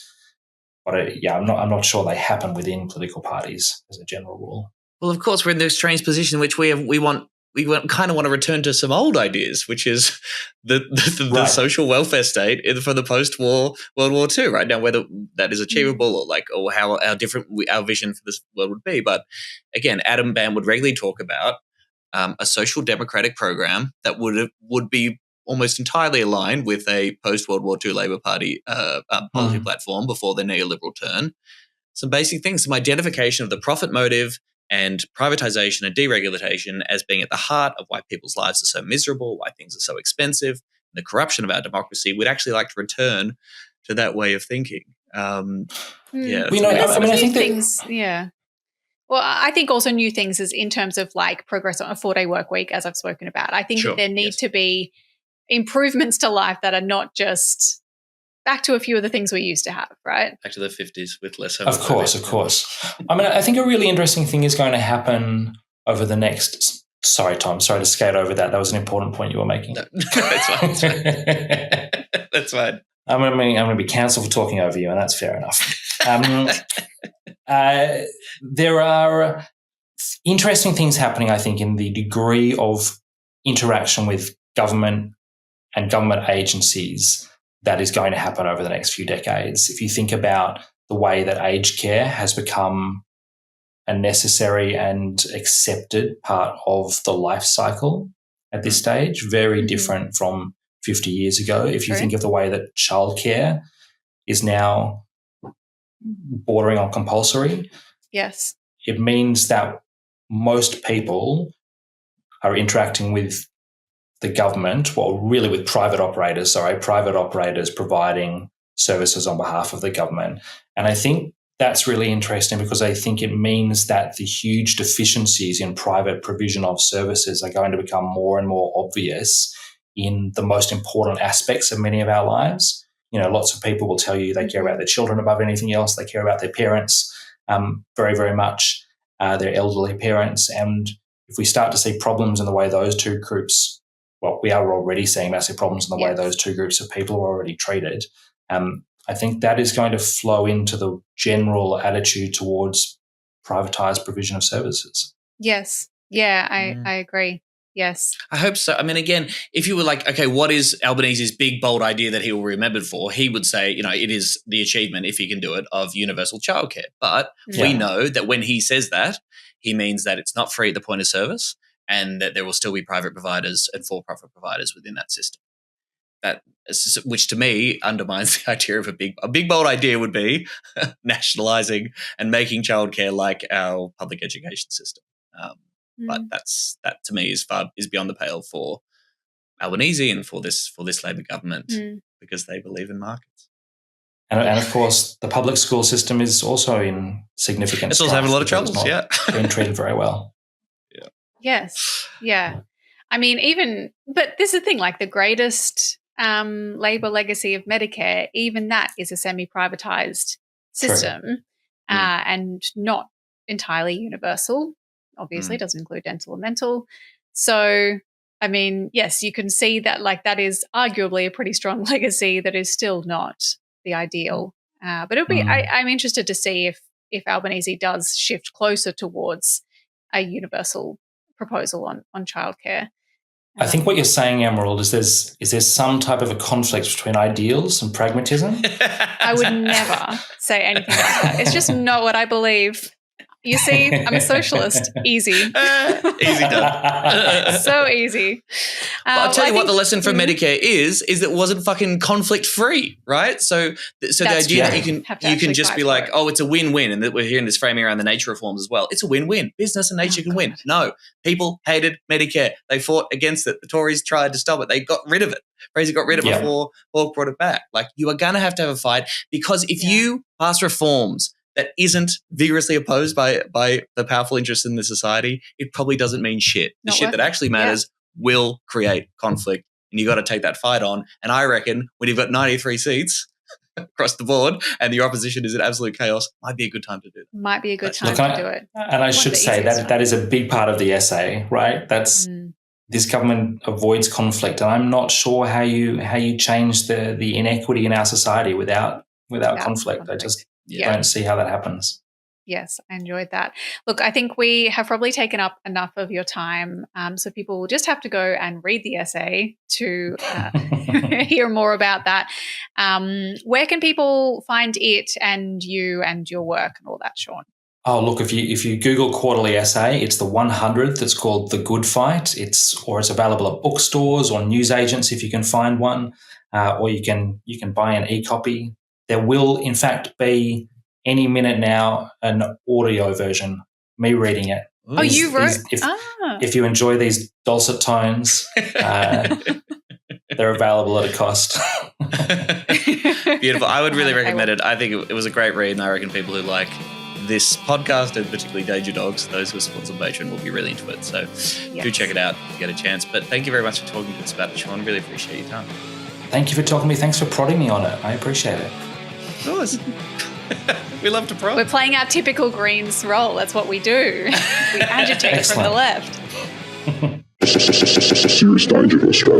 But I'm not sure they happen within political parties as a general rule. Well, of course, we're in this strange position in which we kind of want to return to some old ideas, which is the social welfare state from the post-war World War II. Right now, whether that is achievable or how different our vision for this world would be. But again, Adam Ban would regularly talk about a social democratic program that would be almost entirely aligned with a post-World War II Labor Party policy platform before the neoliberal turn. some basic things, some identification of the profit motive and privatization and deregulation as being at the heart of why people's lives are so miserable, why things are so expensive, the corruption of our democracy. We'd actually like to return to that way of thinking. Yeah, I think things. Yeah. Well, I think also new things is in terms of like progress on a 4-day work week, as I've spoken about. I think that there need to be improvements to life that are not just back to a few of the things we used to have, right? Back to the 50s with less. Of course. I mean, I think a really interesting thing is going to happen over the next. Sorry, Tom. Sorry to skate over that. That was an important point you were making. No, that's fine. That's fine. I'm going to be cancelled for talking over you, and that's fair enough. There are interesting things happening, I think, in the degree of interaction with government and government agencies that is going to happen over the next few decades. If you think about the way that aged care has become a necessary and accepted part of the life cycle at this stage, very different from 50 years ago. If you think of the way that childcare is now bordering on compulsory, yes, it means that most people are interacting with the government, well, really with private operators providing services on behalf of the government. And I think that's really interesting because I think it means that the huge deficiencies in private provision of services are going to become more and more obvious in the most important aspects of many of our lives. You know, lots of people will tell you they care about their children above anything else. They care about their parents very, very much, their elderly parents. And if we start to see problems in the way those two groups, well, we are already seeing massive problems in the way those two groups of people are already treated. I think that is going to flow into the general attitude towards privatised provision of services. Yes. Yeah, I agree. Yes. I hope so. I mean, again, if you were like, okay, what is Albanese's big, bold idea that he will be remembered for? He would say, you know, it is the achievement, if he can do it, of universal childcare. But we know that when he says that, he means that it's not free at the point of service and that there will still be private providers and for-profit providers within that system. Which to me undermines the idea of a big, bold idea would be nationalising and making childcare like our public education system. But that to me is beyond the pale for Albanese and for this Labor government because they believe in markets. And of course, the public school system is also in significant. It's also having a lot of troubles. Being treated very well. Yeah. Yes. Yeah. I mean, but this is the thing. Like the greatest Labor legacy of Medicare, even that is a semi-privatized system and not entirely universal. Obviously, doesn't include dental and mental. So, I mean, yes, you can see that like that is arguably a pretty strong legacy that is still not the ideal. But it'll be. I'm interested to see if Albanese does shift closer towards a universal proposal on childcare. I think what you're saying, Emerald, is there's some type of a conflict between ideals and pragmatism. I would never say anything like that. It's just not what I believe. You see, I'm a socialist. Easy. Easy done. So easy. But I'll tell you what the lesson from Medicare is that it wasn't fucking conflict free, right? So the idea that you can just be like, oh, it's a win-win, and that we're hearing this framing around the nature reforms as well. It's a win-win. Business and nature can win. No, people hated Medicare. They fought against it. The Tories tried to stop it. They got rid of it. Fraser got rid of it before Hawke brought it back. Like you are going to have a fight because if you pass reforms that isn't vigorously opposed by the powerful interests in the society, it probably doesn't mean shit. The shit that actually matters will create conflict, and you got to take that fight on. And I reckon when you've got 93 seats across the board and the opposition is in absolute chaos, might be a good time to do that. Might be a good time to do it. And I should say that is a big part of the essay, right? That's this government avoids conflict, and I'm not sure how you change the inequity in our society without conflict. I just don't see how that happens. Yes, I enjoyed that. Look, I think we have probably taken up enough of your time, so people will just have to go and read the essay to hear more about that. Where can people find it and you and your work and all that, Sean? Oh, look, if you Google quarterly essay, it's the 100th. It's called The Good Fight. It's available at bookstores or newsagents if you can find one, or you can buy an e-copy. There will, in fact, be any minute now an audio version, me reading it. Oh, you wrote? If you enjoy these dulcet tones, they're available at a cost. Beautiful. I would really recommend it. I think it was a great read, and I reckon people who like this podcast and particularly Danger Dogs, those who are supporters on Patreon, will be really into it. So do check it out if you get a chance. But thank you very much for talking to us about it, Sean. Really appreciate your time. Thank you for talking to me. Thanks for prodding me on it. I appreciate it. Of course. We love to prod. We're playing our typical Greens role. That's what we do. We agitate from the left. Serious danger to Australia.